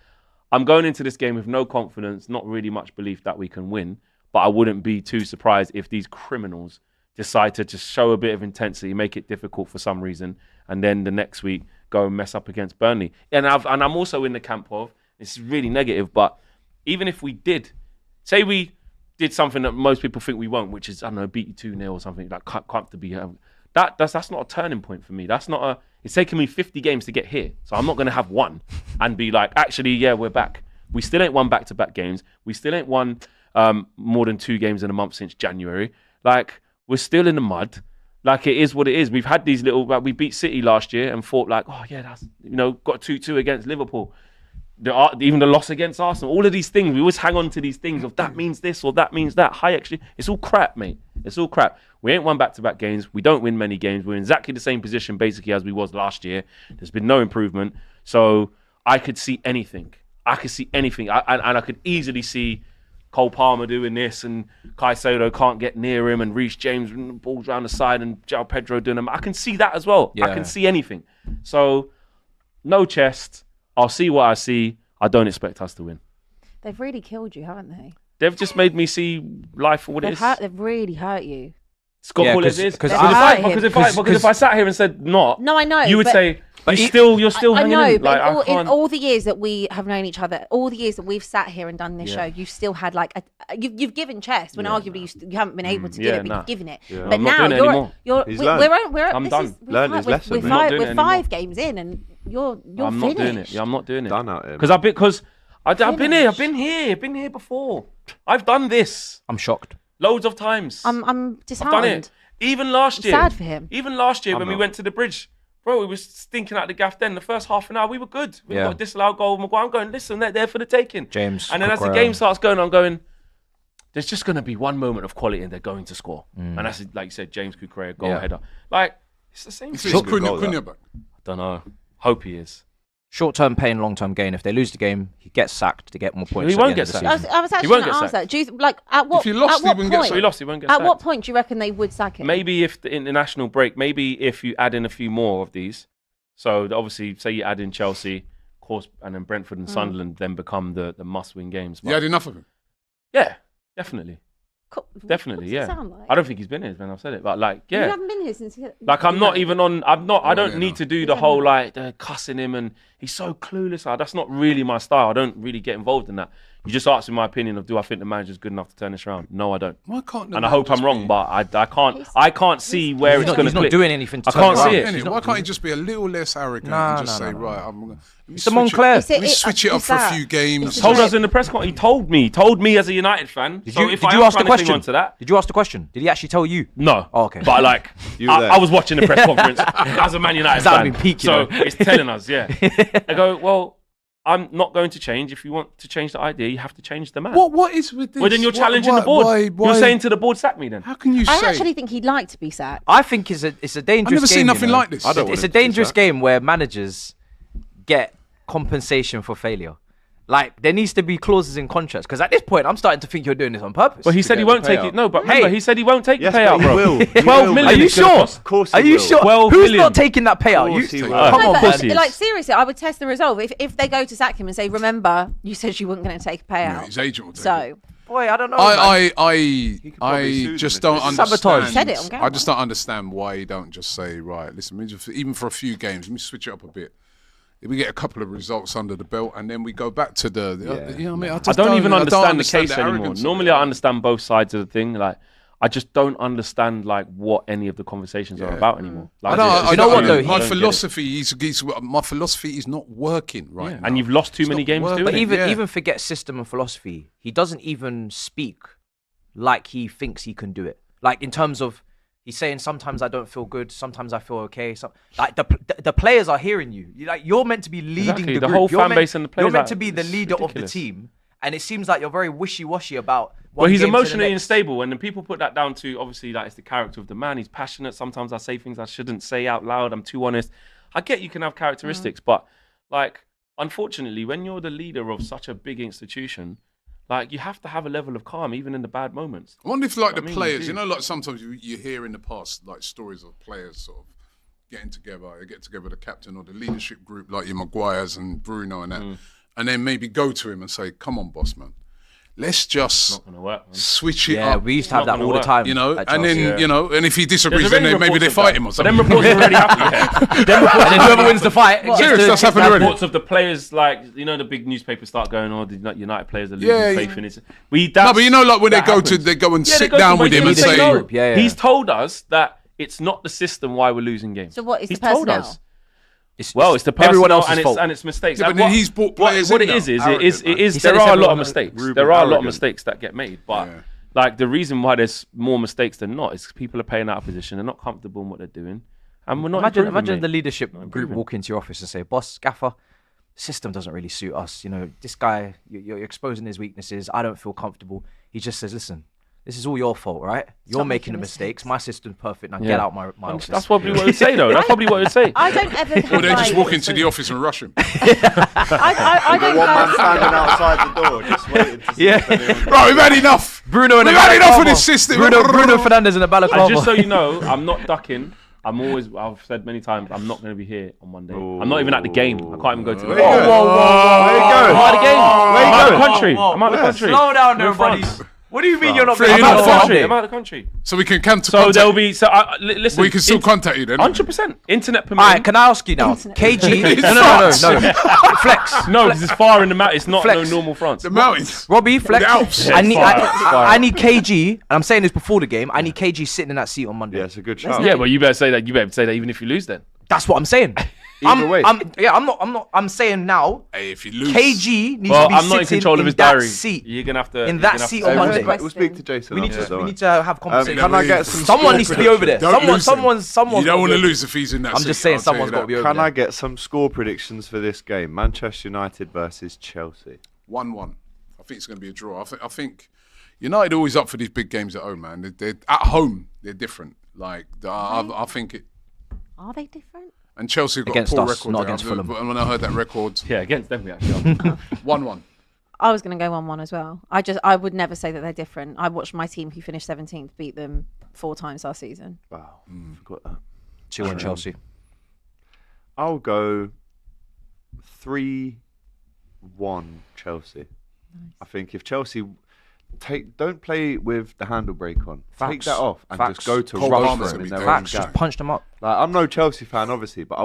I'm going into this game with no confidence, not really much belief that we can win, but I wouldn't be too surprised if these criminals decide to just show a bit of intensity, make it difficult for some reason, and then the next week go and mess up against Burnley. And I'm also in the camp of, this is really negative, but even if we did, say we did something that most people think we won't, which is, I don't know, beat you 2-0 or something, like comfortably. That's not a turning point for me. It's taken me 50 games to get here. So I'm not going to have one and be like, actually, yeah, we're back. We still ain't won back-to-back games. We still ain't won more than 2 games in a month since January. Like, we're still in the mud. Like, it is what it is. We've had these little, we beat City last year and thought like, oh yeah, that's, got 2-2 against Liverpool. Even the loss against Arsenal, all of these things, we always hang on to these things of that means this or that means that. It's all crap, mate. It's all crap. We ain't won back-to-back games. We don't win many games. We're in exactly the same position basically as we was last year. There's been no improvement. So I could see anything. I could easily see Cole Palmer doing this and Caicedo can't get near him and Reece James balls around the side and João Pedro doing them. I can see that as well. Yeah. I can see anything. So no chest. I'll see what I see. I don't expect us to win. They've really killed you, haven't they? They've just made me see life for what it is. They've really hurt you. Scott Paul is. Because if I sat here and said not, no, I know, you would say, but you're still hanging in. But like, in all the years that we have known each other, all the years that we've sat here and done this show, you still had like you've given chest when arguably you haven't been able to give it, but you've given it. Yeah. But now I'm done. Learned his lesson. We're 5 games in, and you're I'm finished. Not doing it. Yeah, I'm not doing it. Done out here. Because I've been here before. I've done this. I'm shocked. Loads of times. I'm disheartened. I've done it. Even last year. Sad for him. Even last year when we went to the bridge. Bro, we were stinking out the gaff then. The first half an hour, we were good. We got a disallowed goal. Maguire, I'm going, listen, they're there for the taking. James. And then as the game starts going, I'm going, there's just going to be one moment of quality and they're going to score. And that's, like you said, James Cucurella, goal header. Like, it's the same thing. Is Cunha back? I don't know. Hope he is. Short-term pain, long-term gain. If they lose the game, he gets sacked to get more points. He won't get sacked. I was actually going to ask that. Do you at what? If he lost, he wouldn't get sacked. He lost, he won't get sacked. At what point do you reckon they would sack him? Maybe if the international break, maybe if you add in a few more of these. So obviously, say you add in Chelsea, of course, and then Brentford and Sunderland then become the must-win games. You had enough of him? Yeah, definitely. Definitely, What's yeah. it sound like? I don't think he's been here when I've said it, but like, yeah. You haven't been here since. Like, I'm not even on. I don't need to do the whole like cussing him and he's so clueless. That's not really my style. I don't really get involved in that. You just asked me my opinion of do I think the manager's good enough to turn this around? No, I don't. Why can't? And I hope I'm wrong, but I can't see where it's going to. He's not doing anything. I can't see it. Anyway, why can't he just be a little less arrogant and just say, right, I'm gonna Moncler. switch it up for a few games. He told us in the press conference. He told me as a United fan. Did you ask the question? Did you ask the question? Did he actually tell you? No. Oh, okay. But like, I was watching the press conference as a Man United fan. That would be peak, so it's telling us, yeah. I go, well, I'm not going to change. If you want to change the idea, you have to change the man. What is with this? Well, then you're challenging the board. Why? You're saying to the board, sack me then. How can you say? I actually think he'd like to be sacked. I think it's a dangerous game. I've never seen nothing like this. It's a dangerous game where managers get compensation for failure. Like, there needs to be clauses in contracts, because at this point, I'm starting to think you're doing this on purpose. But he said he won't take it. No, but remember, he said he won't take the payout, bro. Will. 12 million. Are you sure? Of course Are you sure? 12 Who's million. not taking that payout? Come on, pussies. Like, seriously, I would test the resolve. If they go to sack him and say, remember, you said you weren't going to take a payout. His agent will take it. So, Boy, I don't know. man. probably just sue them don't if understand. it's Sabotage. Said it on camera. I just don't understand why you don't just say, right, listen, even for a few games, let me switch it up a bit. We get a couple of results under the belt, and then we go back to the. You know what I mean? I don't even understand the case the anymore. arrogance of Normally, it. I understand both sides of the thing. Like, I just don't understand like what any of the conversations are about anymore. Like, I You know what, though? My don't get it. philosophy is not working right now. And you've lost too It's many not games working. doing But it. even forget system and philosophy. He doesn't even speak like he thinks he can do it. Like in terms of, he's saying sometimes I don't feel good, sometimes I feel okay. So like the players are hearing you. You're meant to be leading Exactly, the the group. whole You're fan meant- base and the players You're meant are- to be the it's leader of the ridiculous. team, and it seems like you're very wishy-washy about. Well, one he's game to the emotionally next. unstable, and then people put that down to obviously like it's the character of the man. He's passionate. Sometimes I say things I shouldn't say out loud. I'm too honest. I get you can have characteristics, but like unfortunately, when you're the leader of such a big institution, like you have to have a level of calm even in the bad moments. I wonder if like the I mean, players, you do. like sometimes you hear in the past like stories of players sort of getting together, they get together the captain or the leadership group like your Maguires and Bruno and that, and then maybe go to him and say, "Come on, boss man, let's just Not gonna work. Man. switch it Yeah, up." we used to have not that gonna all the work. time. You know, at and then Chelsea. and if he disagrees, There's then already maybe they reports of fight that. him or But something. them reports already happened. Them reports And then whoever wins the fight, gets Serious, to- that's gets to happened have already. Reports of the players, like you know, the big newspapers start going, "Oh, the United players are losing Yeah, faith yeah. in it." No, but you know, like when they that go happens. they go and Yeah, they sit go down to with him and Leadership say, group. Yeah, yeah. He's told us that it's not the system why we're losing games. So what is He's the told personnel? us. Well, it's the everyone personnel else's fault. and it's mistakes. Yeah, And but then he's brought players what in it now. is Arrogant, it man. is He said there it's are a lot of everyone- mistakes. Ruben There are a lot of arrogant. mistakes that get made, but Yeah. like the reason why there's more mistakes than not is people are playing out of position. They're not comfortable in what they're doing, and we're not. Imagine improving, the mate. leadership Not group improving. walk into your office and say, "Boss, gaffer, system doesn't really suit us. You know, this guy, you're exposing his weaknesses. I don't feel comfortable." He just says, "Listen, this is all your fault, right? You're Stop making making the mistakes. mistakes. My system's perfect. Now Yeah. get out my And office." That's probably what it would say, though. That's probably what it would say. I don't ever have or they just like- walk into the office and rush him. I don't One man have, standing outside the door, just waiting to see Yeah. if anyone Right, we've had enough. Bruno and We've had enough of this system. Bruno Fernandes in the balaclava. And just so you know, I'm not ducking. I've said many times, I'm not going to be here on Monday. I'm not even at the game. I can't even go to the Where game. you going? Where you going? I'm out of the game. I'm out of the going? country. I'm out of the country. Slow down, I'm in everybody. France. What do you mean you're not Free going I'm out of the enough. country. I'm out of the country. So we can come to So contact there'll be. So listen. we can still contact you then. 100%. Internet All permission. right, can I ask you now? Internet. KG. No. Flex. No, because it's far in the mountain. It's not Flex. no normal France. The mountains. Robbie, Flex. The Alps. I need, Fire, fire. I need KG, and I'm saying this before the game. I need KG sitting in that seat on Monday. Yeah, it's a good shot. Yeah, well, you better say that. You better say that even if you lose, then. That's what I'm saying. Either way. I'm saying now. Hey, if you lose, KG needs Well, to be I'm not in sitting control of in his that diary. seat. You're gonna have to. In you're that gonna have seat to on say Monday. that. We'll speak to Jason. We need after, to don't we worry. need to have conversation. Can I get some Someone score needs to be over there. Don't lose him. Someone's. you don't want to gotta be- lose if he's in that. I'm seat, just saying I'll tell you someone's got to that. be over Can there. I get some score predictions for this game? Manchester United versus Chelsea. 1-1. I think it's going to be a draw. I think United are always up for these big games at home, man. They're at home. They're different. Like I think it. are they different? And Chelsea have got Against a poor us, record. not there. against Fulham. But when I heard that record, Yeah, against them we actually. 1-1. I was going to go 1-1 as well. I would never say that they're different. I watched my team who finished 17th beat them 4 times last season. Wow, forgot that. 2-1 Chelsea. I'll go 3-1 Chelsea. I think if Chelsea don't play with the handle brake on, take Facts. that off and Facts. just go to Cole rush Palmer's them gonna in be their there. own Facts. gap. Just punched them up. Like, I'm no Chelsea fan, obviously, but I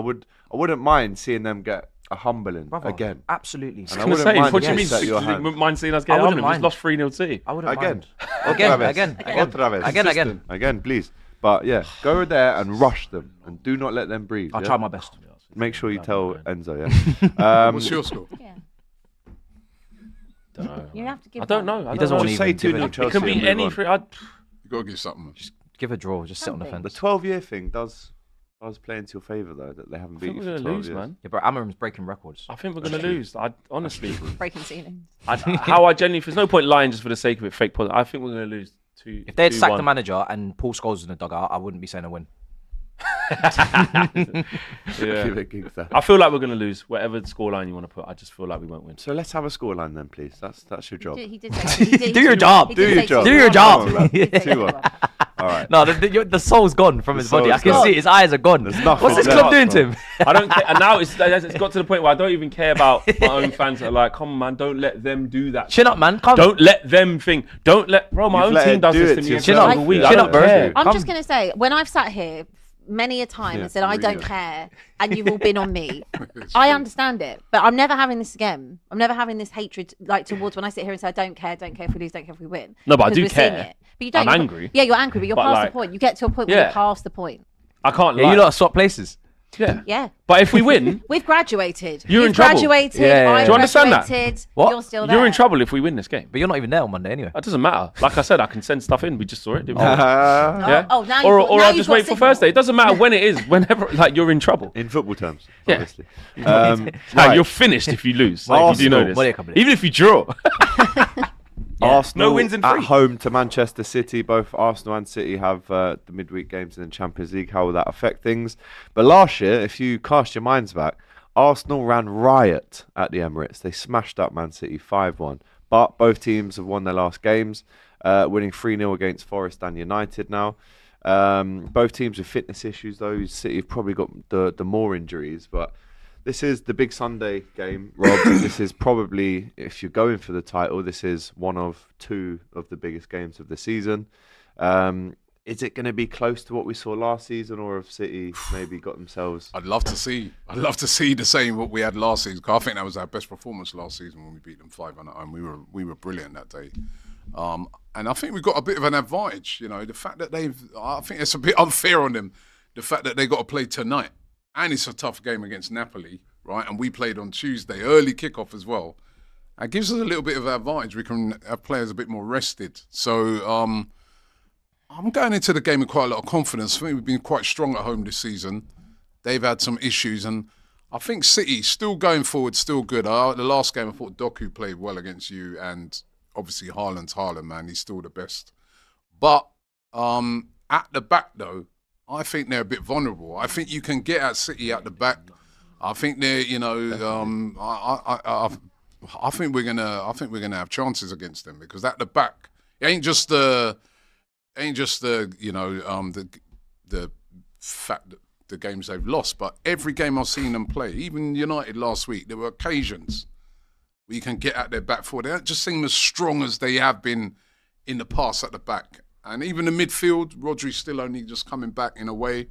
wouldn't mind seeing them get a humbling Brother, again. Absolutely. And I I was wouldn't gonna say, mind what if do you you mean? set your You hand. wouldn't mind seeing us I get wouldn't on? We mind. just lost 3-0 City. I wouldn't Again. mind. Otra Again. vez. Again, please. But yeah, go there and rush them and do not let them breathe. I'll yeah? try my best. Make sure you tell Enzo, yeah? What's your score? Yeah. Don't know. You have to give I don't one. know. He doesn't want to Just say even give 2-0 it. Chelsea. It can and be move any on. three. You got to give something. Man. Give a draw. Just sit on the Something. The fence. 12-year thing does play into your favour, though, that they haven't I beat think you we're for gonna 12 lose, years. man. Yeah, but Amarim's breaking records. I think we're gonna lose. I honestly, Breaking ceilings. how I genuinely. There's no point lying just for the sake of it. Fake positive. I think we're gonna lose. If they had sacked the 2-1. manager and Paul Scholes was in the dugout, I wouldn't be saying a win. Keep it gangster. I feel like we're gonna lose whatever scoreline you want to put. I just feel like we won't win. So let's have a scoreline then, please. That's your job. He did say he did- Do your job. he Do did your say job. 2-1. Do your job. Come on, He did say 2-1. 2-1. All right. No, the soul's gone from his body. I soul's can gone. see his eyes are gone. There's nothing What's this left, club doing to bro. him? I don't care, and now it's got to the point where I don't even care about my own fans that are like, come on, man, don't let them do that. Chin up, man. Come. Don't let them think. Don't let, bro. My You've own let team it does do this it to to me yourself. every Chin up, week. bro. I Chin don't up, bro. care. I'm Come. just going to say, when I've sat here many a time and said, I don't care, and you've all been on me, I understand it. But I'm never having this again. I'm never having this hatred like towards when I sit here and say, I don't care if we lose, don't care if we win. No, but I Because do we're seeing care. it. But you don't. I'm You're- angry. Yeah, you're angry, but you're But past like- the point. You get to a point where Yeah. you're past the point. I can't Yeah, lie. you lot swap places. Yeah. Yeah. But if we win, We've graduated. You're You've in trouble. graduated. Yeah, yeah, I've yeah. Do you understand that? graduated, What? You're still there. you're in trouble if we win this game. But you're not even there on Monday anyway. That doesn't matter. Like I said, I can send stuff in. We just saw it, didn't we? Uh, Oh, now or you've got- or now I'll you've just got wait for signal. Thursday. It doesn't matter when it is. Whenever, like, you're in trouble. in football terms, Yeah. obviously. Like, Right. you're finished if you lose. Like, you do know Arsenal. this. Even if you draw. Arsenal No wins in at three. home to Manchester City. Both Arsenal and City have the midweek games in the Champions League. How will that affect things? But last year, if you cast your minds back, Arsenal ran riot at the Emirates. They smashed up Man City 5-1. But both teams have won their last games, winning 3-0 against Forest and United now. Both teams with fitness issues, though. City have probably got the more injuries, but this is the big Sunday game, Rob. This is probably, if you're going for the title, this is one of two of the biggest games of the season. Is it going to be close to what we saw last season, or have City maybe got themselves? I'd love to see the same what we had last season. 'Cause I think that was our best performance last season when we beat them 5-1 at home. We were brilliant that day, and I think we got a bit of an advantage. You know, the fact that I think it's a bit unfair on them. The fact that they got to play tonight, and it's a tough game against Napoli, right? And we played on Tuesday, early kickoff as well. It gives us a little bit of advantage. We can have players a bit more rested. So I'm going into the game with quite a lot of confidence. I think we've been quite strong at home this season. They've had some issues, and I think City still going forward, still good. The last game, I thought Doku played well against you, and obviously Haaland's Haaland, man. He's still the best. But at the back, though, I think they're a bit vulnerable. I think you can get at City at the back. I think they're, I think we're gonna have chances against them, because at the back, it ain't just the fact that the games they've lost, but every game I've seen them play, even United last week, there were occasions where you can get at their back four. They don't just seem as strong as they have been in the past at the back. And even the midfield, Rodri's still only just coming back in a way.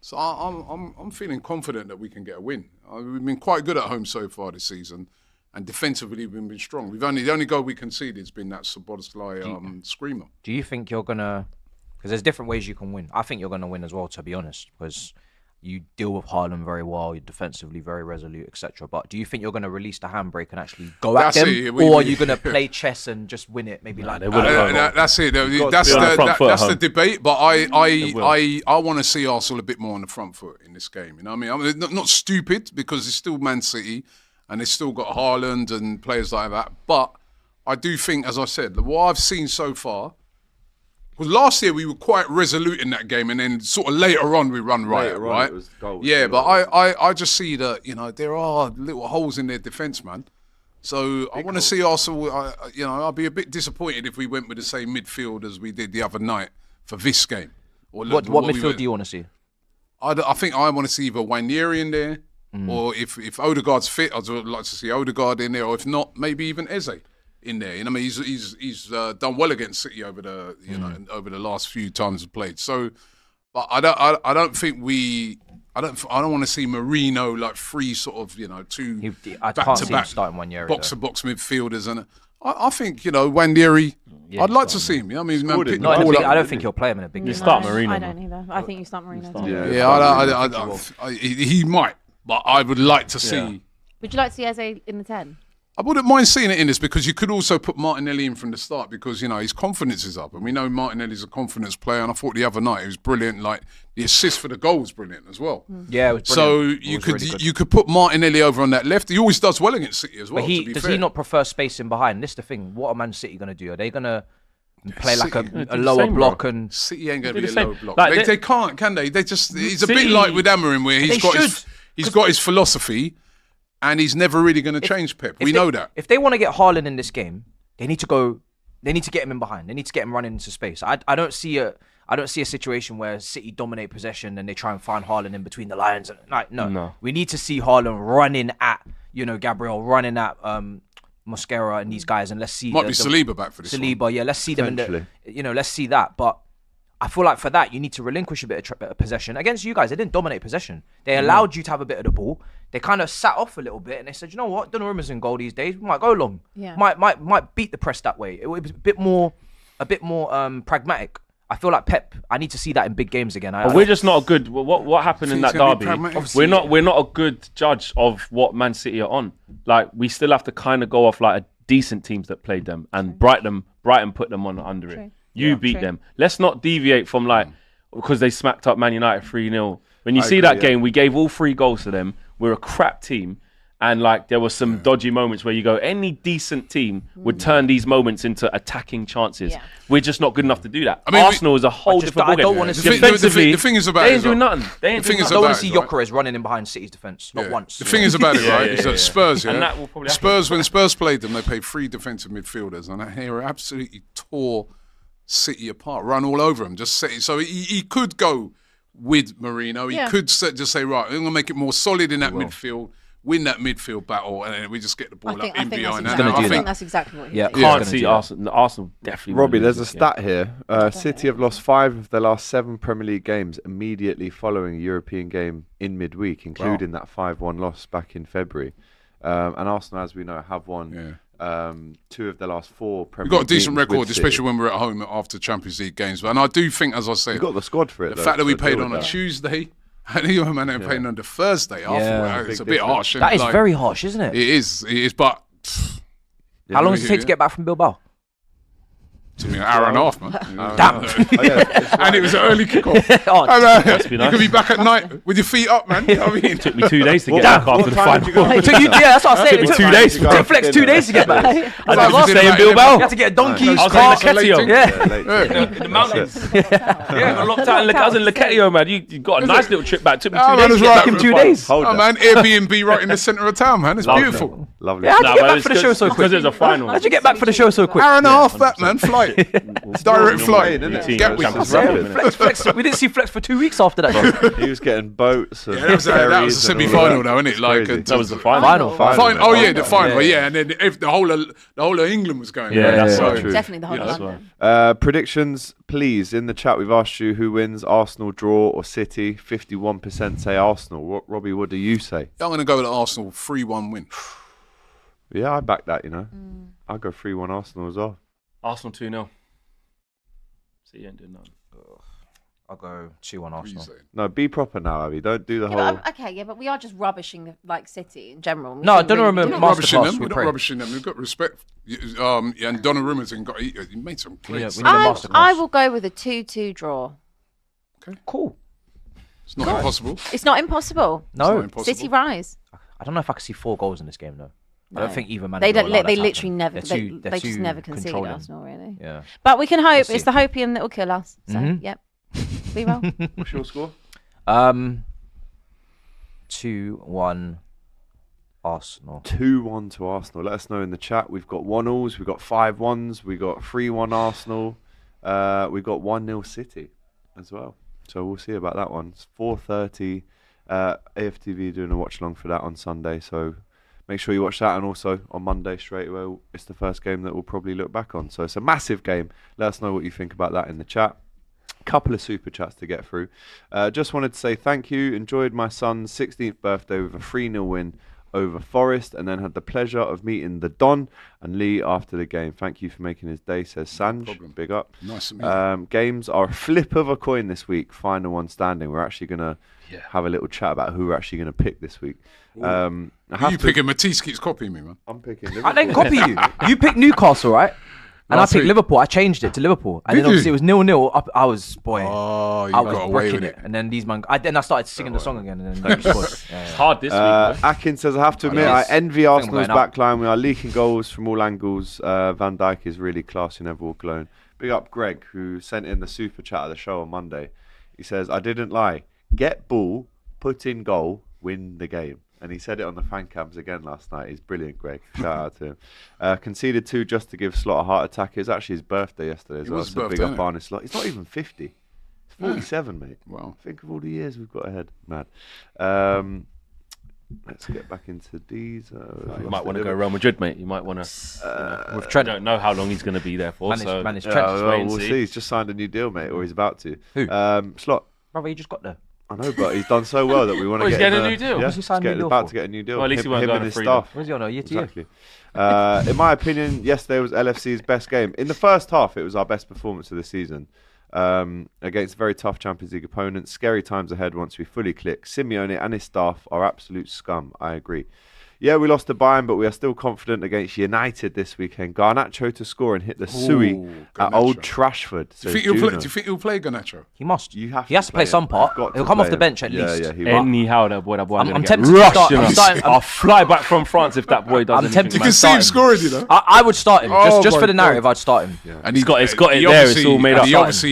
So I'm feeling confident that we can get a win. We've been quite good at home so far this season, and defensively we've been strong. The only goal we conceded has been that Szoboszlai screamer. Do you think you're gonna? Because there's different ways you can win. I think you're gonna win as well, to be honest, because you deal with Haaland very well. You're defensively very resolute, etc. But do you think you're gonna release the handbrake and actually go at That's them, it. or are you gonna play chess and just win it? Maybe like they wouldn't go. That's it. got to That's be on the front foot at that's the home. debate. But will. I want to see Arsenal a bit more on the front foot in this game. You know what I mean? I'm not stupid, because it's still Man City and they've still got Haaland and players like that. But I do think, as I said, what I've seen so far. Because last year we were quite resolute in that game, and then sort of later on we run riot, Later on right? it was goals. Yeah, but I just see that, there are little holes in their defence, man. So I want to see Arsenal. I'd be a bit disappointed if we went with the same midfield as we did the other night for this game. Or what midfield do you want to see? I think I want to see either Wanyeri in there, or if Odegaard's fit, I'd like to see Odegaard in there, or if not, maybe even Eze in there. I mean, he's done well against City over the over the last few times he's played. So, but I don't want to see Marino like three sort of two I back can't to see him back starting Wanyeri, box to box midfielders, and I think Wanyeri. Yeah, I'd he's like to see him. I mean, man, Scored it. pick No, the ball up. I don't think he'll play him in a big game. start Marino, I man. don't either. I think you start Marino. too. Yeah. He might, but I would like to see. Yeah. Would you like to see Eze in the 10? I wouldn't mind seeing it in this, because you could also put Martinelli in from the start, because his confidence is up, and we know Martinelli's a confidence player. And I thought the other night he was brilliant. Like the assist for the goal was brilliant as well. Yeah, it was So brilliant. you It was could really good. you could put Martinelli over on that left. He always does well against City as well. But to be does fair. he not prefer spacing behind? This is the thing. What are Man City going to do? Are they going to play like City- a the lower same, block bro. and City ain't going to Do be the a same. low block. Like, They can't, can they? They just. It's a bit City- like with Amorim, where They he's got his philosophy, and he's never really going to change Pep. We know that. If they want to get Haaland in this game, they need to go. They need to get him in behind. They need to get him running into space. I don't see a situation where City dominate possession and they try and find Haaland in between the lines. No. We need to see Haaland running at Gabriel, running at Mosquera and these guys, and let's see. Might be Saliba back for this one. Saliba, yeah, let's see them in the. Let's see that. But I feel like for that you need to relinquish a bit of possession. Against you guys, they didn't dominate possession. They allowed you to have a bit of the ball. They kind of sat off a little bit and they said, you know what, Donnarumma's in goal these days. We might go long. Yeah. Might beat the press that way. It was a bit more pragmatic. I feel like Pep. I need to see that in big games again. But we're just not a good. What happened in Think that it's gonna be derby? pragmatic. We're not a good judge of what Man City are on. Like we still have to kind of go off like a decent teams that played them, and Brighton put them on under it. You beat them. Let's not deviate from like because they smacked up Man United 3-0. When you see that game, we gave all 3 goals to them. We're a crap team. And like there were some dodgy moments where you go, any decent team would turn these moments into attacking chances. Yeah. We're just not good enough to do that. I mean, Arsenal is a whole different ballgame. I don't want to see defensively. The thing is about they it ain't doing nothing. They ain't doing I nothing. don't want to see about it, Gyökeres running in behind City's defence, not once. The thing is about it, right? Is that Spurs, And that will probably Spurs, when Spurs played them, they played 3 defensive midfielders, and they were absolutely tore City apart, run all over them. So he could go with Mourinho. He could just say, right, I'm going to make it more solid in that midfield, win that midfield battle, and then we just get the ball up in behind. I think that's exactly what he's Yeah. doing. Can't see Arsenal. Arsenal definitely. Robbie, won't there's a lose this game. stat here. City have lost 5 of their last 7 Premier League games immediately following a European game in midweek, including that 5-1 loss back in February. And Arsenal, as we know, have won 2 of their last 4 Premier League We've got a decent meetings with record, City. especially when we're at home after Champions League games. And I do think, as I say, You've got the squad for it. the fact that we played on a Tuesday and the other man playing on the Thursday after, it's a bit harsh. That is very harsh, isn't it? It is, but How long does it take to get back from Bilbao? took me an hour and a half, man. Damn. And it was an early kickoff. Must be You nice. could be back at night with your feet up, man. You know what I mean? Took me 2 days to get back after the final. That's what I said. Took me 2 days. It took Flex 2 days to get back. I was was did staying in like- Bilbao. You had to get a donkey, I was cart. in Lecatio. Yeah. In the mountains. Yeah, got locked out. I was in Lecatio, man. You got a nice little trip back. Took me 2 Oh, man, days that's to get right. back in 2 days. Oh, man, Airbnb right in the centre of town, man. It's Lovely. beautiful. Lovely. Yeah, how'd you get but back it's for the show so because quick? there's a final. How'd you get back for the show so quick? Hour and a half back, man. Flight. Direct flight. Gatwick. Champions Yeah, League. Flex, we didn't see Flex for 2 weeks after that. He was getting boats. And That was a ferries and all semi-final, that. though, isn't it? It's Like crazy. That was the final. Final. Oh yeah, the final. Yeah, and then if the whole of England was going. Yeah, that's so, true. Definitely the whole That's of London. Predictions, please. In the chat, we've asked you who wins, Arsenal, draw, or City. 51% say Arsenal. Robbie, what do you say? I'm going to go with the Arsenal 3-1 win. Yeah, I back that, I'll go 3-1 Arsenal as well. Arsenal 2-0. See, you ain't doing nothing. I'll go 2-1 Arsenal. No, be proper now, Abby. Don't do the Yeah, whole... okay, but we are just rubbishing like City in general. We No, shouldn't really Donnarumma do We're it. not rubbishing Masterclass, them. we We're not pray. rubbishing them. We've got respect. And Donnarumma's he made some plays. We need a masterclass. I will go with a 2-2 draw. Cool. It's not impossible. It's not impossible. It's not No, impossible. City rise. I don't know if I can see 4 goals in this game though. I No. don't think either man. They will don't. allow They that to literally happen. never. They're They just too never concede controlling. Arsenal, really. Yeah. But we can hope Let's it's see. the hopium that will kill us. So, Mhm. yep. Be well. What's your score? 2-1 Arsenal. 2-1 to Arsenal. Let us know in the chat. We've got 1-alls, we've got 5-1s, we've got 3-1 Arsenal, we've got 1-0 City as well. So we'll see about that one. It's 4:30. AFTV doing a watch along for that on Sunday. So make sure you watch that, and also on Monday straight away, it's the first game that we'll probably look back on. So it's a massive game. Let us know what you think about that in the chat. Couple of super chats to get through. Just wanted to say thank you. Enjoyed my son's 16th birthday with a 3-0 win over Forest, and then had the pleasure of meeting the Don and Lee after the game. Thank you for making his day, says Sanj. problem. Big up. Nice to meet you. Games are a flip of a coin this week. Final one standing. We're actually going to have a little chat about who we're actually going to pick this week. I have You to- picking Matisse keeps copying me, man. I'm picking I didn't Liverpool. copy you. You picked Newcastle, right? And Last I picked week. Liverpool. I changed it to Liverpool, and Did then obviously you? it was 0-0. Up, I was boy. Oh, you I was got away breaking with it. it. And then these man. Then I started singing the song again, and then you scored. Yeah, It's yeah. hard this week, bro. Akin says, I have to admit, it I is. envy I think we're Arsenal's going up. backline. We are leaking goals from all angles. Van Dijk is really class. You never walk alone. Big up Greg, who sent in the super chat of the show on Monday. He says, I didn't lie. Get ball, put in goal, win the game. And he said it on the fan cams again last night. He's brilliant, Greg. Shout out to him. Conceded 2 just to give Slot a heart attack. It was actually his birthday yesterday as well. So big up on Slot. He's not even 50. He's 47, mate. Wow. Think of all the years we've got ahead. Mad. Let's get back into these. You might want to go Real Madrid, mate. You might want to. With Trent. I don't know how long he's going to be there for. Manage Trent. We'll see. He's just signed a new deal, mate, or he's about to. Who? Slot. Brother, he just got there. I know, but he's done so well that we want to he's get getting a new deal? Yeah, What's he signed a new deal about for? to get a new deal. Well, at least he won't him go and on his free staff. Where's he on? Year to year? Exactly. In my opinion, yesterday was LFC's best game. In the first half, it was our best performance of the season. Against very tough Champions League opponents. Scary times ahead once we fully click. Simeone and his staff are absolute scum. I agree. Yeah, we lost to Bayern, but we are still confident against United this weekend. Garnacho to score and hit the Sui at Old Trashford. Do you think he'll play Garnacho? He must. He has to play some part. He'll come off the bench at least. Yeah, he will. Anyhow, that boy. I'm tempted to start. I'll fly back from France if that boy does. I'm tempted. You can see him scoring, you know. I would start him just for the narrative. I'd start him. And it's got it there. It's all made up.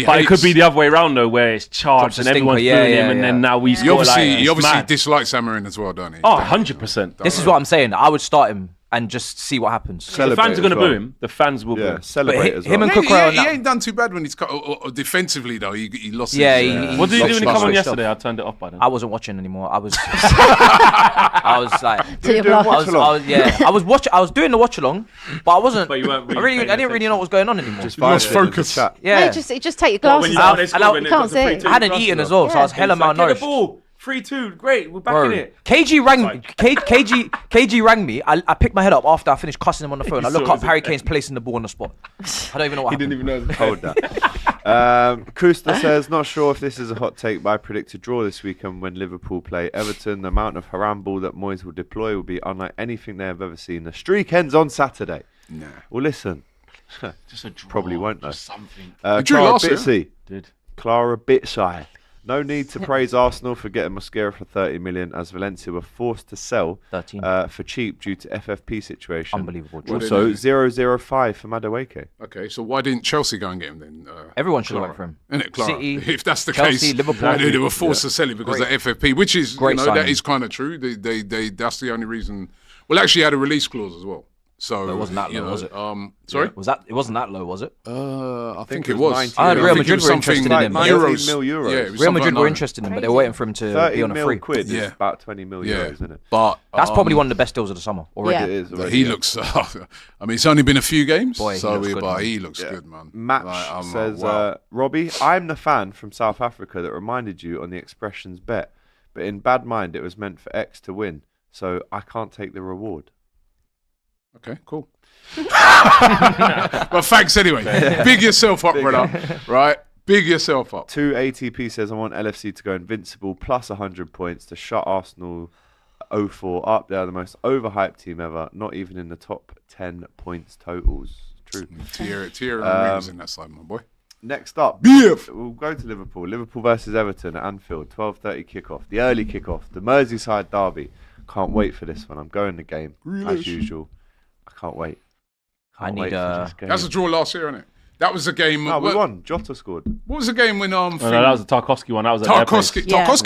But it could be the other way around though, where it's charged and everyone's doing him, and then now we score. He obviously dislikes Amarin as well, don't he? Oh, 100%. This is what I'm saying. I would start him and just see what happens. The fans are going to boo him. The fans will boo him. Celebrate as well. Him and Cucurella. He ain't done too bad when he's defensively though. He lost. What did he do when he came on yesterday? I turned it off by then. I wasn't watching anymore. I was. I was like. I was watching. I was doing the watch along, but I wasn't. But you weren't I didn't really know what was going on anymore. Just lost focus. Yeah, just take your glasses off. You can't see. I hadn't eaten as well, so I was hella malnourished. 3-2, great. We're back in it. KG rang me. I picked my head up after I finished cussing him on the phone. I look up, Harry Kane's placing the ball on the spot. I don't even know what happened. He didn't even know. Hold that. Kusta says, not sure if this is a hot take, but I predict a draw this weekend when Liverpool play Everton. The amount of haram ball that Moyes will deploy will be unlike anything they have ever seen. The streak ends on Saturday. Nah. Well, listen. Just a draw. Probably won't though. Just something. drew Clara last year. Bitsy. Did. Clara Bitsy. No need to praise Arsenal for getting Mosquera for 30 million, as Valencia were forced to sell 13 for cheap due to FFP situation. Unbelievable. Also, 0.05 for Madueke. Okay, so why didn't Chelsea go and get him then? Everyone should have went for him. Isn't it, Clara? City, if that's the Chelsea, case, Liverpool. and they were forced to sell it because of FFP, which is Great that signing. is kind of true. They that's the only reason. Well, actually, had a release clause as well. So it wasn't that low, was it? Sorry, It wasn't that low, was it? I think it was. 19. I heard I Real think it Madrid was were something interested in like him. 19 euros. mil euros. Yeah, it was Real something Madrid like were that. interested in him, but they were waiting for him to be 30 on a mil free. quid Yeah. is about 20 mil euros, isn't it? But That's probably one of the best deals of the summer already. Yeah. It is already, he yeah. looks. I mean, it's only been a few games, Boy, he so looks good, but man. he looks Yeah. good, man. Match Like, says, wow. Robbie, I'm the fan from South Africa that reminded you on the expressions bet, but in bad mind it was meant for X to win, so I can't take the reward. Okay, cool. But thanks anyway. Big yourself up, brother. Right? Big yourself up. 2 ATP says, I want LFC to go invincible plus 100 points to shut Arsenal 0-4 up. They're the most overhyped team ever, not even in the top 10 points totals. True. Tier and rings in that side, my boy. Next up, BF. we'll go to Liverpool. Liverpool versus Everton at Anfield, 12:30 kickoff. The early kickoff, the Merseyside derby. Can't wait for this one. I'm going the game as usual. I can't wait. I need wait for this game. That's a draw last year, isn't it? That was the game. No, we won. Jota scored. What was the game when No, that was the Tarkowski one. That was at their place. Tarkowski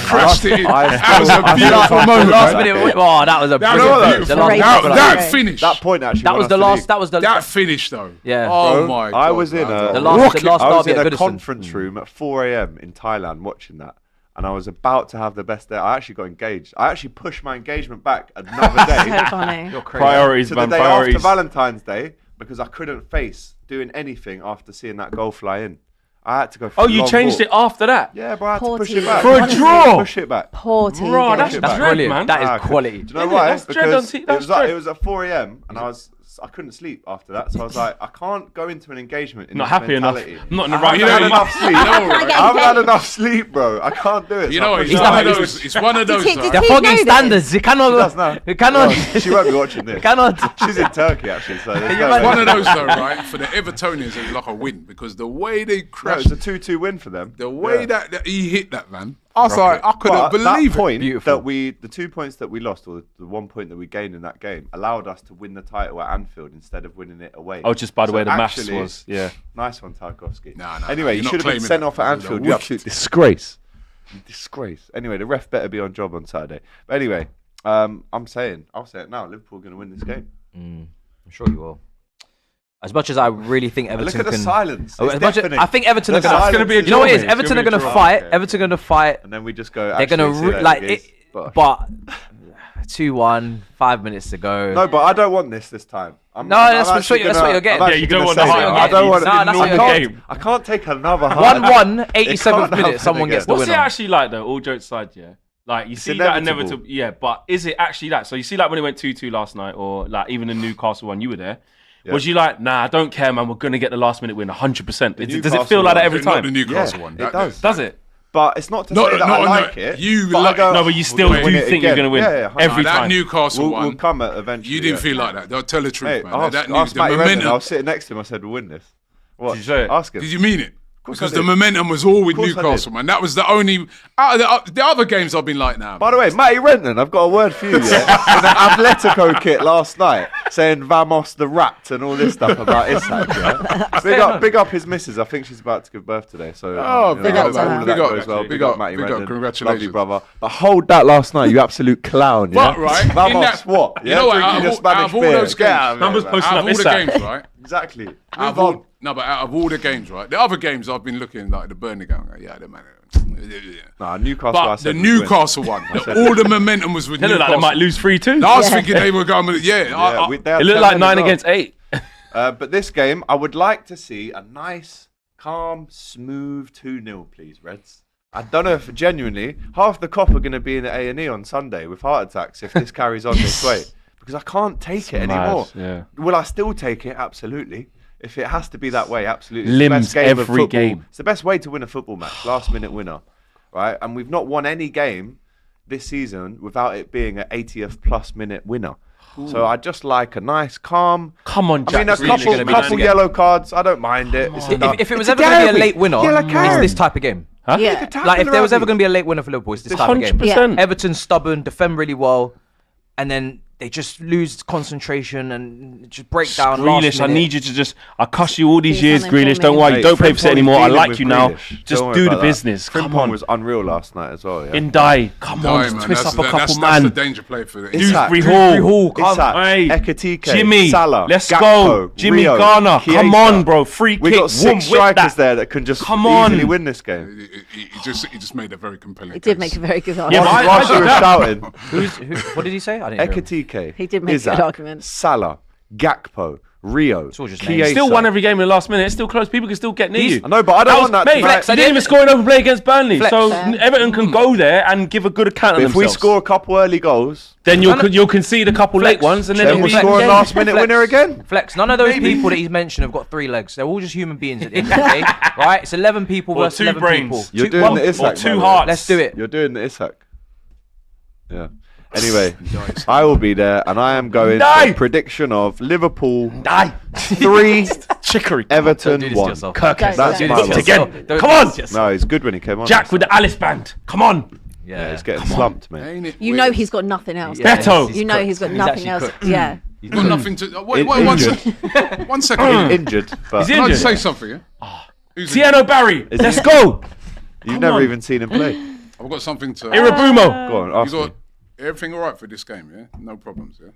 crashed it in. That was a I beautiful feel- moment. Last man. minute. Oh, that was a That brilliant. was The beautiful. last- That finish. That point actually. That won was us the last. league. That was the. That finish though. Yeah. Oh Bro, my god. I was in man. The last I was derby in at a Goodison. conference room at 4 a.m. in Thailand watching that, and I was about to have the best day. I actually got engaged. I actually pushed my engagement back another day So funny. Priorities, to the man. day Priorities. after Valentine's Day because I couldn't face doing anything after seeing that goal fly in. I had to go for Oh, a you long changed walk. it after that? Yeah, bro, I had Poor to push team. it back. For a draw? Push it back. Poor team. Bro, that's it back. dread, brilliant. man. That is okay. quality. Do you know Isn't it? why? That's dread on Because t- that's dread. it was at 4 a.m. and I couldn't sleep after that, so I was like, I can't go into an engagement in Not this happy enough. mentality. Not in the I right haven't had mood. enough sleep. right? I haven't had enough sleep, bro. I can't do it. You so know, I it's pushed one it of back. those. It's one of those. Did right? They're he fucking know this? standards. You cannot. does now. You cannot. Well, she won't be watching this. You cannot. She's in Turkey actually, so there's you no imagine- way. One of those though, right? For the Evertonians, it's like a win because the way they No, crashed, it's a 2-2 win for them. the way Yeah. that he hit that man, I was like, I couldn't But believe that it. point Beautiful. the 2 points that we lost, or the 1 point that we gained in that game, allowed us to win the title at Anfield instead of winning it away. Oh, just by the way the maths actually, was. Yeah. Nice one, Tarkovsky. No, anyway, you're you not should have been claiming sent that. off at You're Anfield. the You wicked. absolute disgrace. Disgrace. Anyway, the ref better be on job on Saturday. But anyway, I'll say it now. Liverpool are going to win this game. I'm sure you will. As much as I really think Everton Look at the can. silence. Oh, It's as much as, deafening. I think Everton are The going to. silence gonna be a You know what it is? draw, mate. It's Everton are gonna be going a to draw. fight. Okay. Everton are going to fight. And then we just go. They're going actually, see to that like against it. Bosch. But 2-1, 5 minutes to go. No, but I don't want this time. No, that's what you're getting. Yeah, you don't want the say high. that. I don't want. No, that's what I you're can't- getting. I can't take another high. 1-1, It 87th can't minute. happen Someone gets the What's it winner. actually like though? All jokes aside, yeah. Like you see that inevitable. inevitable, yeah. But is it actually that? So you see, like when it went 2-2 last night, or like even the Newcastle one, you were there. Yeah. Was you like, nah, I don't care, man. We're gonna get the last minute win, 100%. Does it Newcastle feel like that every Not the time? Newcastle Yeah, one. it That- does. Does it? But it's not to Not- say that not I on like the- it. you but I like- go, No, but you still we'll do win it think you're again. gonna win Yeah, every that time. Newcastle We'll one. come at eventually. You didn't yeah. feel like that. They'll tell the truth, Hey, man. ask That Matty the Redden. I momentum. was sitting next to him. I said, "We'll win this." What? Did you say it? Ask him. Did you mean it? course Because I the did. momentum was all with Course I Newcastle, did. man. That was the only. Out of the other games, I've been like, nah. By the way, Matty Renton, I've got a word for you, yeah? In the Atletico kit last night, saying Vamos the rat and all this stuff about Isak, yeah? Big up his missus. I think she's about to give birth today. So, Oh, big up, all of man. that Big up, goes well. big up, Matty big up. Renton. Congratulations. Lovely brother. But hold that last night, you absolute clown, yeah? But, right, in Vamos that- what? you Yeah, know what, drinking out your of Spanish all beer. those Get games, out of here, numbers man. posted out up of all the Isak. games, right? Exactly. Out of Move on. all, no, but out of all the games, right? The other games I've been looking like the Burnley game. Like, yeah, the man. Nah, Newcastle, I But said the would win. Newcastle one, said all the momentum was with They look like Newcastle. they might lose 3-2. I was thinking they were going with Yeah, they had It looked 10 like men 9 as well. against 8. But this game, I would like to see a nice, calm, smooth 2-0, please, Reds. I don't know if genuinely, half the cop are going to be in the A&E on Sunday with heart attacks if this carries on this way. Because I can't take it anymore. Yeah. Will I still take it? Absolutely. If it has to be that way, absolutely. Limbs It's the best game of every football. game. It's the best way to win a football match. Last minute winner. Right? And we've not won any game this season without it being an 80th plus minute winner. So I just like a nice, calm. Come on, I Jack. mean, a It's really couple, gonna be couple nice. yellow cards. I don't mind it. It's enough. If it was It's ever going to be a derby. late winner, Yellow it's card. this type of game. Huh? Yeah. Like if there was ever going to to be a late winner for Liverpool, it's this type of game. 100%. Everton stubborn, defend really well, and then they just lose concentration and just break down. last Grealish, I minute. need you to just. I cuss you all these He's years, done it for Grealish. me. Don't worry, you Mate, don't play for City Frimpong anymore. I dealing like with you now. Grealish. Just Don't worry do the about that. business. Come Frimpong on. was unreal last night as well. Yeah. Indai, come on, just man, twist up a couple that's man. the danger play for the Isak. Dewsbury Hall, come Isak, on. Hey, Ekitike, Jimmy, Salah, let's Gakpo, go. Jimmy Rio, Garner, come Chiesa. on, bro. Free We kick. got 6 Whoom, whip strikers that. there that can just Come easily on. win this game. He just made a very compelling. It did case. make a very good Yeah, argument. but I Whilst did you were that. shouting, What did he say? I didn't hear him. Ekitike, He did make a Isak, good argument. Salah, Gakpo, Rio, all just Chiesa. names. Still won every game in the last minute. It's still close. People can still get near you. I know, but I don't want that. Mate, to Flex, be- they didn't even score an open play against Burnley. Flex. So Fair. Everton can go there and give a good account of If we themselves. score a couple early goals, then you'll concede a couple late ones, and then then it'll we'll be score a Flex. last-minute Flex. winner again. Flex. None of those people that he's mentioned have got 3 legs. They're all just human beings at the end of the day, right? It's 11 people or versus 2 11 brains. people. You're Two- doing one- the Isak, or by 2 the way. hearts. Let's do it. You're doing the Isak. Yeah. Anyway, I will be there, and I am going Die. for a prediction of Liverpool Die. 3, Chicory. Everton do this to 1. yourself. Kirkes. That's Do my this to one. yourself. Again. Don't Come do on. this to yourself. No, he's good when he came on. Jack with the Alice band. Come on. Yeah, he's getting slumped, mate. Ain't it You weird? know he's got nothing else. Yeah, Beto. he's You know cooked. he's got He's nothing actually else. cooked. Yeah. He's got nothing to. Wait, In- one injured. second. 1 second. Injured, but He's Can I injured. say something? Yeah. Who's Tiano Barry. Let's go. you've never even seen him play. I've got something to. Irabumo. Go on, You ask got me. everything all right for this game? Yeah, no problems. Yeah.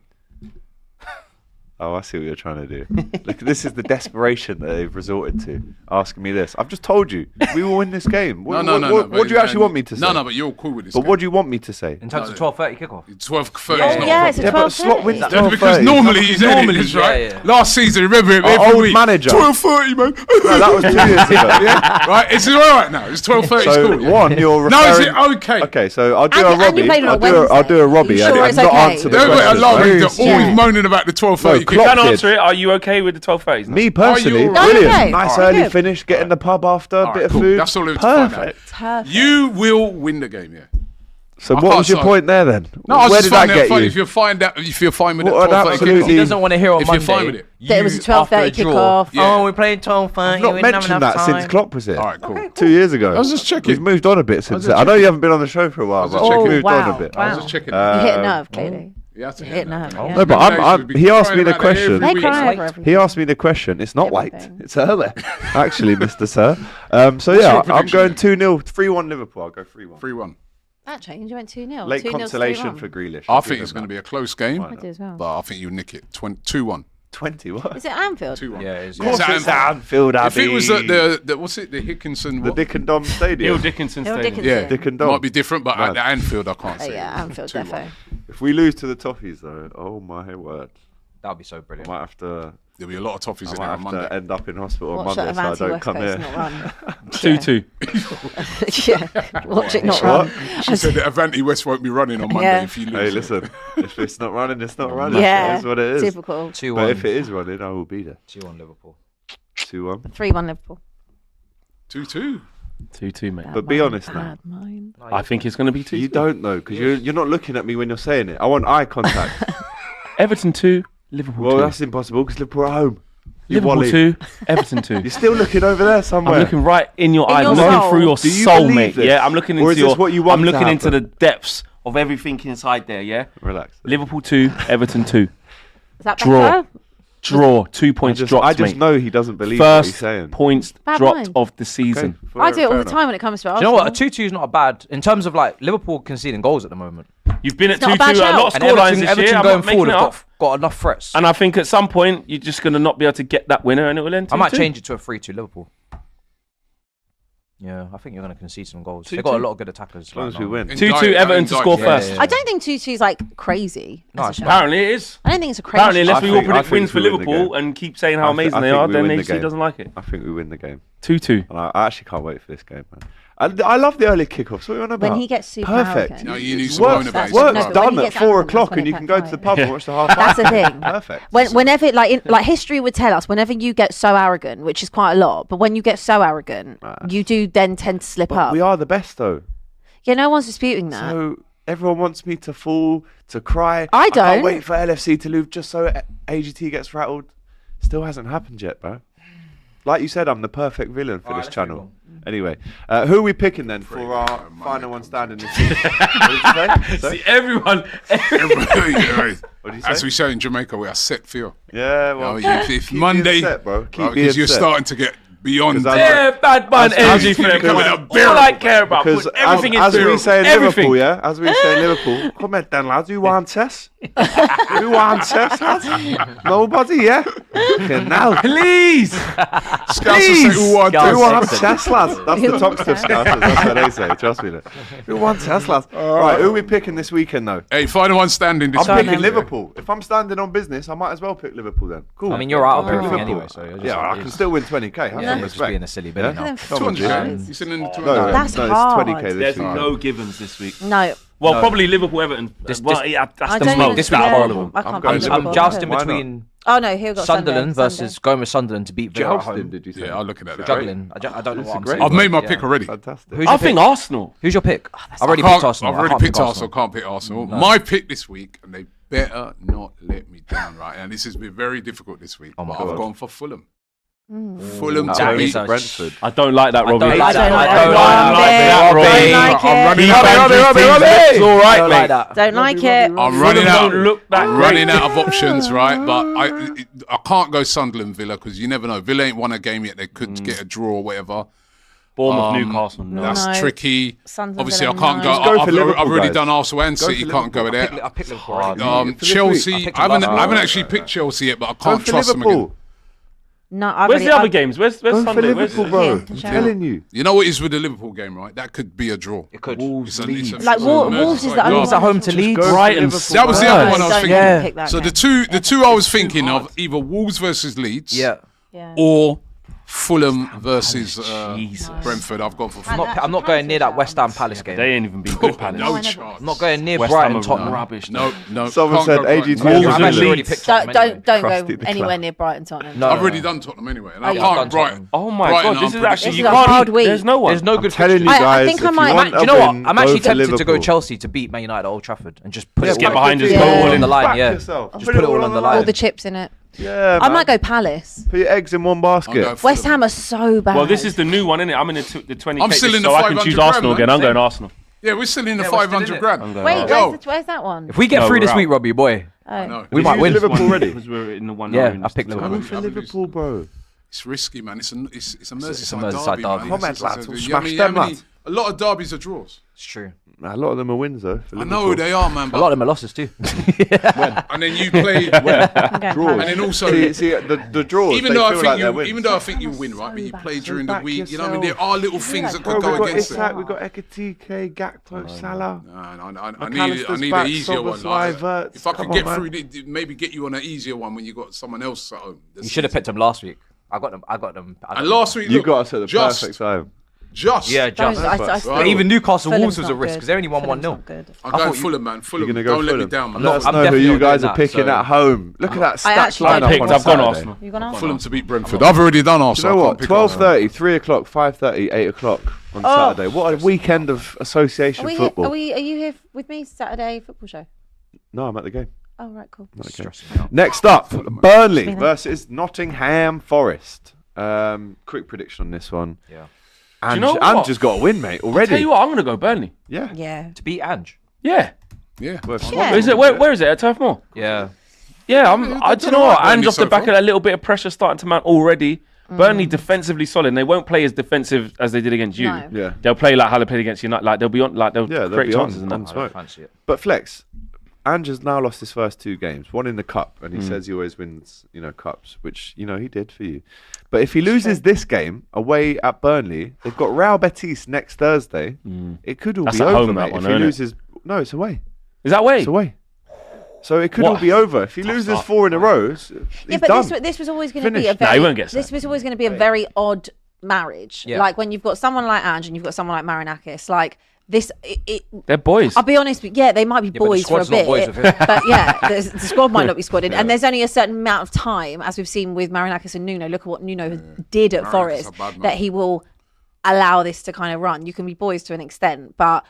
Oh, I see what you're trying to do. Look, this is the desperation that they've resorted to, asking me this. I've just told you, we will win this game. What do you actually want me to say? No, but you're cool with this. But game. what do you want me to say? In terms of 12:30 kickoff. 12:30 Oh, is not yeah, a it's a problem. but Slot wins 12:30. at That's because 12:30. normally he's Normally, edits, right? yeah. Last season, remember every old week. manager. 12:30, man. No, that was 2 years ago. yeah, right. It's all right now. It's 12:30. So cool. Yeah? one, you're No, is referring... it okay? Okay, so I'll do And- a and you Robbie. played on a I'll Wednesday. do a Robbie. You I sure did it's not okay? answer the Don't wait, question. allow me. They're Very- always Yeah. moaning about the 12:30. No, kick. Klopp Can't did. answer it. Are you okay with the 12:30s? Me personally, Are you- brilliant. Okay. Nice Alright. early Good. finish, get in the pub after, a All bit right, of cool. food. That's all it was to find out. Perfect. Perfect. You will win the game, yeah. So I what can't was your say- point there then? No, I was Where just did that finding it get funny. you? If you're fine with it, What an 12:30 absolutely- kickoff. He doesn't want to hear on If Monday. you're fine with it. That it was a 12:30 after a draw. kickoff. Yeah. Oh, we're playing 12:30. I've not mentioned that since Klopp was here. All right, cool. 2 years ago. I was just checking. We've moved on a bit since just then. I know checking. you haven't been on the show for a while, was but just we've checking. moved on a bit. I was Wow. just checking. You hit a nerve, clearly. You have to hit that. nerve, Oh, yeah. No, but Combinations, we've he been asked crying me the about that every question. They week. cry It's over like- everything. He asked me the question. It's not white. Everything. It's early. Actually, Mr. Sir. So your yeah, I'm prediction going then? 2-0, 3-1 Liverpool. I'll go 3-1. 3-1. That changed. You went 2-0. Late 2-0 to consolation 3-1. for Grealish. I think it's going to be a close game, I do as well. but I think you nick it. 2-1. 20. What? Is it Anfield? 2-1. Yeah, it's Of course It's it's Anfield, If it Abbi. was at the what's it, the Hickinson, the what? Dick and Dom Stadium. Hill Dickinson Hill Stadium. Dickinson. Yeah, Dick and Dom. might be different, but Man. at the Anfield, I can't Oh, see. yeah, Anfield, 2-1. defo. If we lose to the Toffees, though, oh my word. That would be so I might might have to, There'll be a lot of toffees in there I on might have Monday. to end up in hospital on Watch Monday, that so I don't Avanti come West here. Coast not run. 2-2. Yeah, watch it not What? run. She said that Avanti West won't be running on Monday Yeah. if you lose. Hey, listen, if it's not running, it's not running. Yeah, That's what it is. typical. 2-1. But if it is running, I will be there. 2-1 Liverpool. 2-1. 3-1 Liverpool. 2-2. 2-2, mate. But be honest now. Bad mind. I think it's going to be 2-2. You don't know, because you're not looking at me when you're saying it. I want eye contact. Everton 2, Liverpool Well, 2. that's impossible, because Liverpool are home. You Liverpool volley. 2, Everton 2. You're still looking over there somewhere. I'm looking right in your In eyes. your I'm looking soul. through your Do you soul, believe mate. this? Yeah, I'm looking Or into is this your. what you want I'm to looking into the happen? depths of everything inside there. Yeah. Relax. Liverpool 2, Everton 2. Is that Draw. better? Draw. 2 points dropped, I just mate. know he doesn't believe what he's First saying. points Bad dropped mind. of the season. Okay, I do it all fair the enough. time when it comes to Do Arsenal. you know what? A 2-2 is not a bad in terms of like Liverpool conceding goals at the moment. You've been at It's not a 2-2 bad at a lot shout. of And scorelines Everton, this Everton year. I'm going not making forward it have up. got enough threats. And I think at some point you're just going to not be able to get that winner, and it will end 2-2. I might change it to a 3-2 Liverpool. Yeah, I think you're going to concede some goals. They've got a lot of good attackers. As long as right we now. win. 2-2 Everton to score Yeah, first. yeah, yeah. I don't think 2-2 is like crazy. No, as a it's shout. Apparently it is. I don't think it's a crazy. Apparently, unless I we all think- I predict think wins for we win the Liverpool game. and keep saying how I amazing thi- they I are, think we then win the HC game. doesn't like it. I think we win the game. 2-2. And I actually can't wait for this game, man. I love the early kickoffs. What are you on about? When he gets super Perfect. arrogant. No, you need to Work's, moan about it. No, work's but when done he at gets 4 arrogant, o'clock, that's and you when can it go to the pub backfires. and watch the half. That's the thing. Perfect. Whenever like history would tell us, whenever you get so arrogant, which is quite a lot, but when you get so arrogant, you do then tend to slip But up. we are the best, though. Yeah, no one's disputing that. So everyone wants me to fall, to cry. I can't don't. wait for LFC to lose just so AGT gets rattled. Still hasn't happened yet, bro. Like you said, I'm the perfect villain for this channel. Anyway, who are we picking then for our final one standing this week? What did you say? See, everyone. What did you As say? we say in Jamaica, we are set for you. Yeah, well, If keep Monday, being set, bro. Keep being because you're set. starting to get beyond. 'Cause I'm- Yeah, bad man As- energy as- for them. Come on, because- all I care about. Because Put everything as into we say in everything. Liverpool, yeah, as we say in Liverpool, come on then, lads, who wants us? Who wants us, lads? Nobody, yeah? Okay, now. Please. Scouts will say, "Who want Who this?" wants us, lads? That's the top stuff, Scousers. That's what they say. Trust me. Who wants us, lads? Right, who are we picking this weekend, though? Hey, final one standing this I'm week. picking Liverpool. If I'm standing on business, I might as well pick Liverpool then. Cool. I mean, you're out of I'll pick everything Liverpool. anyway, so you're just Yeah, I can still win 20k. Have Yeah, some you're just being a respect. silly billy Yeah? now. Them Come on, 200. G. You said in the No, 200. That's no, hard. it's 20k this There's week. no givens this week. No, Well, probably Liverpool Everton. This- Well, this- yeah, that's I the don't most. even This week yeah, horrible. I can't going pick to I'm Liverpool. jousting Why not? between Oh no, who got Sunderland Sunday? versus going with Sunderland to beat Villa at Jousting, home. did you say? Yeah, I'm looking at that. Juggling. I don't know This what is I'm great. saying. I've made my Yeah. pick already. Fantastic. Who's I your think pick? Arsenal. Who's your pick? I've already I can't- picked Arsenal. I've I already can't picked pick Arsenal. Can't pick Arsenal. My pick this week, and they better not let me down, right? And this has been very difficult this week. Oh my but I've God. gone for Fulham. Fulham That to That beat. is a- Brentford. I don't like that, Robbie. don't like that. I I don't don't like that, it. Robbie. Don't like I'm it. running He out. fancies things looks all right, don't mate. like that. Don't like it. I'm running out. Don't look that I'm great. running out of options, right? But I can't go Sunderland Villa because you never know. Villa ain't won a game yet. They could get a draw or whatever. Bournemouth, Newcastle. No. That's No. tricky. Sunderland, Obviously, I Villa, can't no. go. Just go for I've Liverpool, already guys. done Arsenal and Go City. for Can't go Liverpool. there. I picked Liverpool already. For this Chelsea. week. picked I haven't Liverpool. actually picked Chelsea yet, but I Go can't for trust them again. Liverpool. No, I've Where's already- the other I've- games? Where's Go for Sunday? Where's Liverpool, bro. Yeah, I'm sure. telling you. You know what is with the Liverpool game, right? That could be a draw. It could. It's a- it's a- Like it's a Wolves is the Merseyside only Leeds derby. at home to Leeds. Go for Brighton. Liverpool, That was the bro. other one I was Don't thinking. Yeah. pick that So game. the two I was thinking of either Wolves versus Leeds Yeah. Yeah. or Fulham versus Jesus. Brentford. I've gone for I'm Fulham. not going near that West Ham Palace game. They ain't even been good, Palace. No I never- chance. I'm not going near West Brighton, Ham are Tottenham. rubbish. No. Someone can't said go AG2 Brighton. Wolves I've in actually the already league. picked Tottenham anyway. Don't Crusty go the anywhere club. near Brighton, Tottenham. No, I've no, already no. done Tottenham anyway, and Yeah, I I've can't done Brighton. Tottenham. Oh my Brighton, God, this I'm is pretty actually This you is a can't. hard week. There's no one. There's no good Telling you fixtures. guys, think I if might- you want Do you a know what? win, I'm go actually to tempted to go Liverpool. Chelsea to beat Man United at Old Trafford and just put Yeah, it get all behind us, go all on in. the line. Back Yeah, yourself. just put it all on the All line. the chips in it. Yeah, I man. might go Palace. Put your eggs in one I'm basket. going West Fulham. Ham are so bad. Well, this is the new one, isn't it? I'm in the 20. I'm still in the so I can 500 choose grand, Arsenal man. again. I'm going Arsenal. Yeah, we're still in the Yeah, we're still in 500 it. grand. I'm going Wait, Arsenal. where's that one? If we get No, through this we're week, out. Robbie boy, Oh. No. we might you win. Liverpool already? Because we're in the one. Yeah, I picked Go Liverpool. for Liverpool, bro. It's risky, man. It's a Merseyside It's a Merseyside derby. derby. Man. Comments, It's lads, a- will you smash know what I them, mean? lads. A lot of derbies are draws. It's true. A lot of them are wins, though. For I know Liverpool. they are, man. A But, lot of them are losses too. and then you play, I'm going Draws. and Palace. then also, See, the draws. even they though I feel think like they're you, wins. even though I think you win, right? But you play during the back week. You know what I mean? There yourself. are little things that Bro, could we've go got against it. Isak, we've got Ekitike, Gakpo, Salah. I need an back, easier one. Szoboszlai, Wirtz. If I Come could get on, through, maybe get you on an easier one when you got someone else at home. You should have picked them last week. I got them. And last week, You look, got us at the just, perfect time. Just. Yeah, Don't- just. I Right. But even Newcastle Fulham's Wolves was a not risk good. because they only won Fulham's 1-0. not good. I'm I going thought you- Fulham, man. Fulham. You're gonna go Don't let me Fulham? down, man. Let us I'm know who definitely you not guys doing are that, picking so- at home. Look at that I stats actually line don't up pick. on I've gone Saturday. Arsenal. You gone on? Fulham to beat Brentford. I've already done Do you Arsenal. know I what? can't pick Arsenal. 12:30, 3 o'clock, 5:30, 8 o'clock on Saturday. What a weekend of association Are we? football. Are you here with me Saturday football show? No, I'm at the game. Oh right, cool. Okay. Next up, Burnley Really? versus Nottingham Forest. Quick prediction on this one. Yeah. Ange, you know what? Ange has got a win, mate, Tell already. you what, I'm going to go Burnley. Yeah. Yeah. To beat Ange. Yeah. Yeah. Yeah. Is it? Where is it? At Turf Moor? Yeah. Yeah, they've do you done know all what? right, And Burnley off the so back far. of that little bit of pressure starting to mount already, Burnley defensively solid. And they won't play as defensive as they did against you. No. Yeah. They'll play like how they played against United. Like they'll be on. Like they'll Yeah, they'll create be on- chances and on that. I don't smoke. fancy it. But Flex, Ange has now lost his first 2 games, one in the cup, and he Mm. says he always wins, cups, which, he did for you. But if he loses this game away at Burnley, they've got Real Betis next Thursday. It could all That's be at over, home, that mate. one, If he isn't it? loses, no, it's away. Is that way? It's away. So it could What? all be over. If he loses start. 4 in a row, he's Yeah, but done. this was always going to be a Finished. Nah, very. he won't get this sacked. was always going to be a very odd marriage. Yeah. Like when you've got someone like Ange and you've got someone like Marinakis. Like this, They're boys. I'll be honest. Yeah, they might be but the boys for a squad's not bit, boys with him. but yeah, the squad might not be squadded. And there's only a certain amount of time, as we've seen with Marinakis and Nuno. Look at what Nuno did at Marinakis Forest. a bad man. That he will allow this to kind of run. You can be boys to an extent, but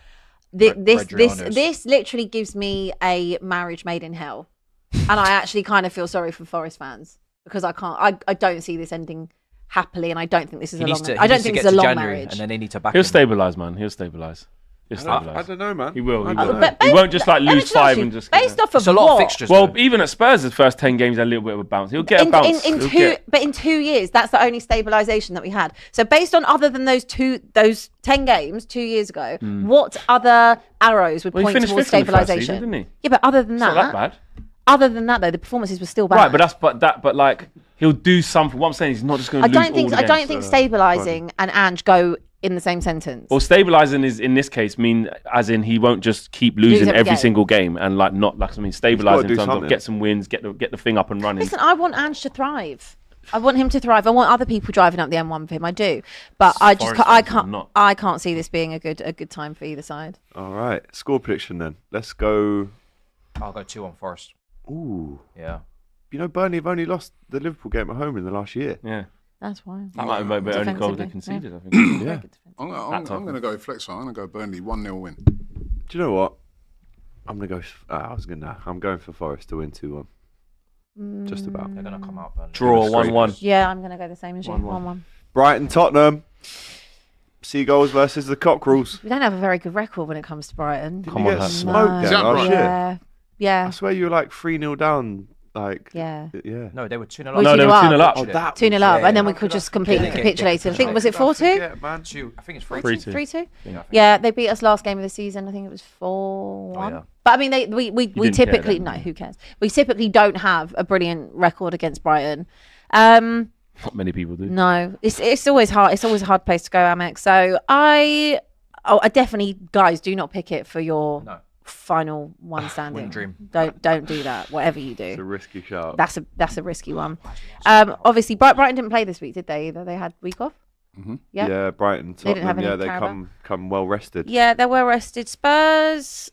this literally gives me a marriage made in hell, and I actually kind of feel sorry for Forest fans because I don't see this ending happily, and I don't think this is He a needs long. to. I don't think get it's a to long January, marriage. and then they need to back He'll him. stabilise, man. He'll stabilise. He'll I stabilise. don't know, man. He will. He I don't will. know. He won't just like Let me lose tell 5 you, and just. based off of It's a lot of what? fixtures. Well, though. even at Spurs, his first 10 games, a little bit of a bounce. He'll get a bounce. In He'll two, get- but in 2 years, that's the only stabilisation that we had. So based on other than those 10 games 2 years ago, what other arrows would Well, he point finished towards 5th in the first stabilisation? season, didn't he? Yeah, but other than It's not that bad. other than that though, the performances were still bad. Right, but like he'll do something. What I'm saying is he's not just going to I lose don't think all the games. stabilising and Ange go in the same sentence. Well, stabilising is in this case mean as in he won't just keep losing every every game. single game and like not like do stabilising in terms of something. get some wins, get the thing up and running. Listen, I want Ange to thrive. I want him to thrive. I want other people driving up the M1 for him. I do, but I just Forest I fans are can't. not. I can't see this being a good time for either side. All right. Score prediction then. Let's go. I'll go 2-1 Forest. Ooh. Yeah. Burnley have only lost the Liverpool game at home in the last year. Yeah, That's why. that might be the only goal they Defensively, conceded. I think. Yeah. Very good defense. I'm going to go flex. I'm going to go Burnley 1-0 win. Do you know what? I'm gonna go. I'm going for Forest to win 2-1. Just about. They're gonna come out. Burnley. Draw Straight. 1-1. Yeah, I'm gonna go the same as you. 1-1. 1-1. Brighton Tottenham. Seagulls versus the Cockerels. We don't have a very good record when it comes to Brighton. Did Come you on, get Hudson. smoked No. Is then that last right? year? Yeah, yeah, I swear you were like 3-0 down. Like yeah. yeah. No, they were 2-0 Well, No, they were 2-0 2-0 up. Oh, that 2-0 was up, it. and then we could just completely Yeah. capitulate. I think was it 4-2? Yeah, man. 2. I think it's 3-2. 3-2. 3-2. Yeah, Yeah, they beat us last game of the season. I think it was 4-1. Oh, yeah. But I mean, we didn't care typically then, no, did you? who cares? We typically don't have a brilliant record against Brighton. Not many people do. No, it's always hard. It's always a hard place to go, Amex. So I definitely, guys, do not pick it for your No. final one standing. dream. Don't do that. Whatever you It's a do, risky shout. that's a risky one. Obviously, Brighton didn't play this week, did they? Either they had week off. Yeah. Yeah, Brighton, They didn't have Tottenham. any They Carabao. come well rested. Yeah, they were rested. Spurs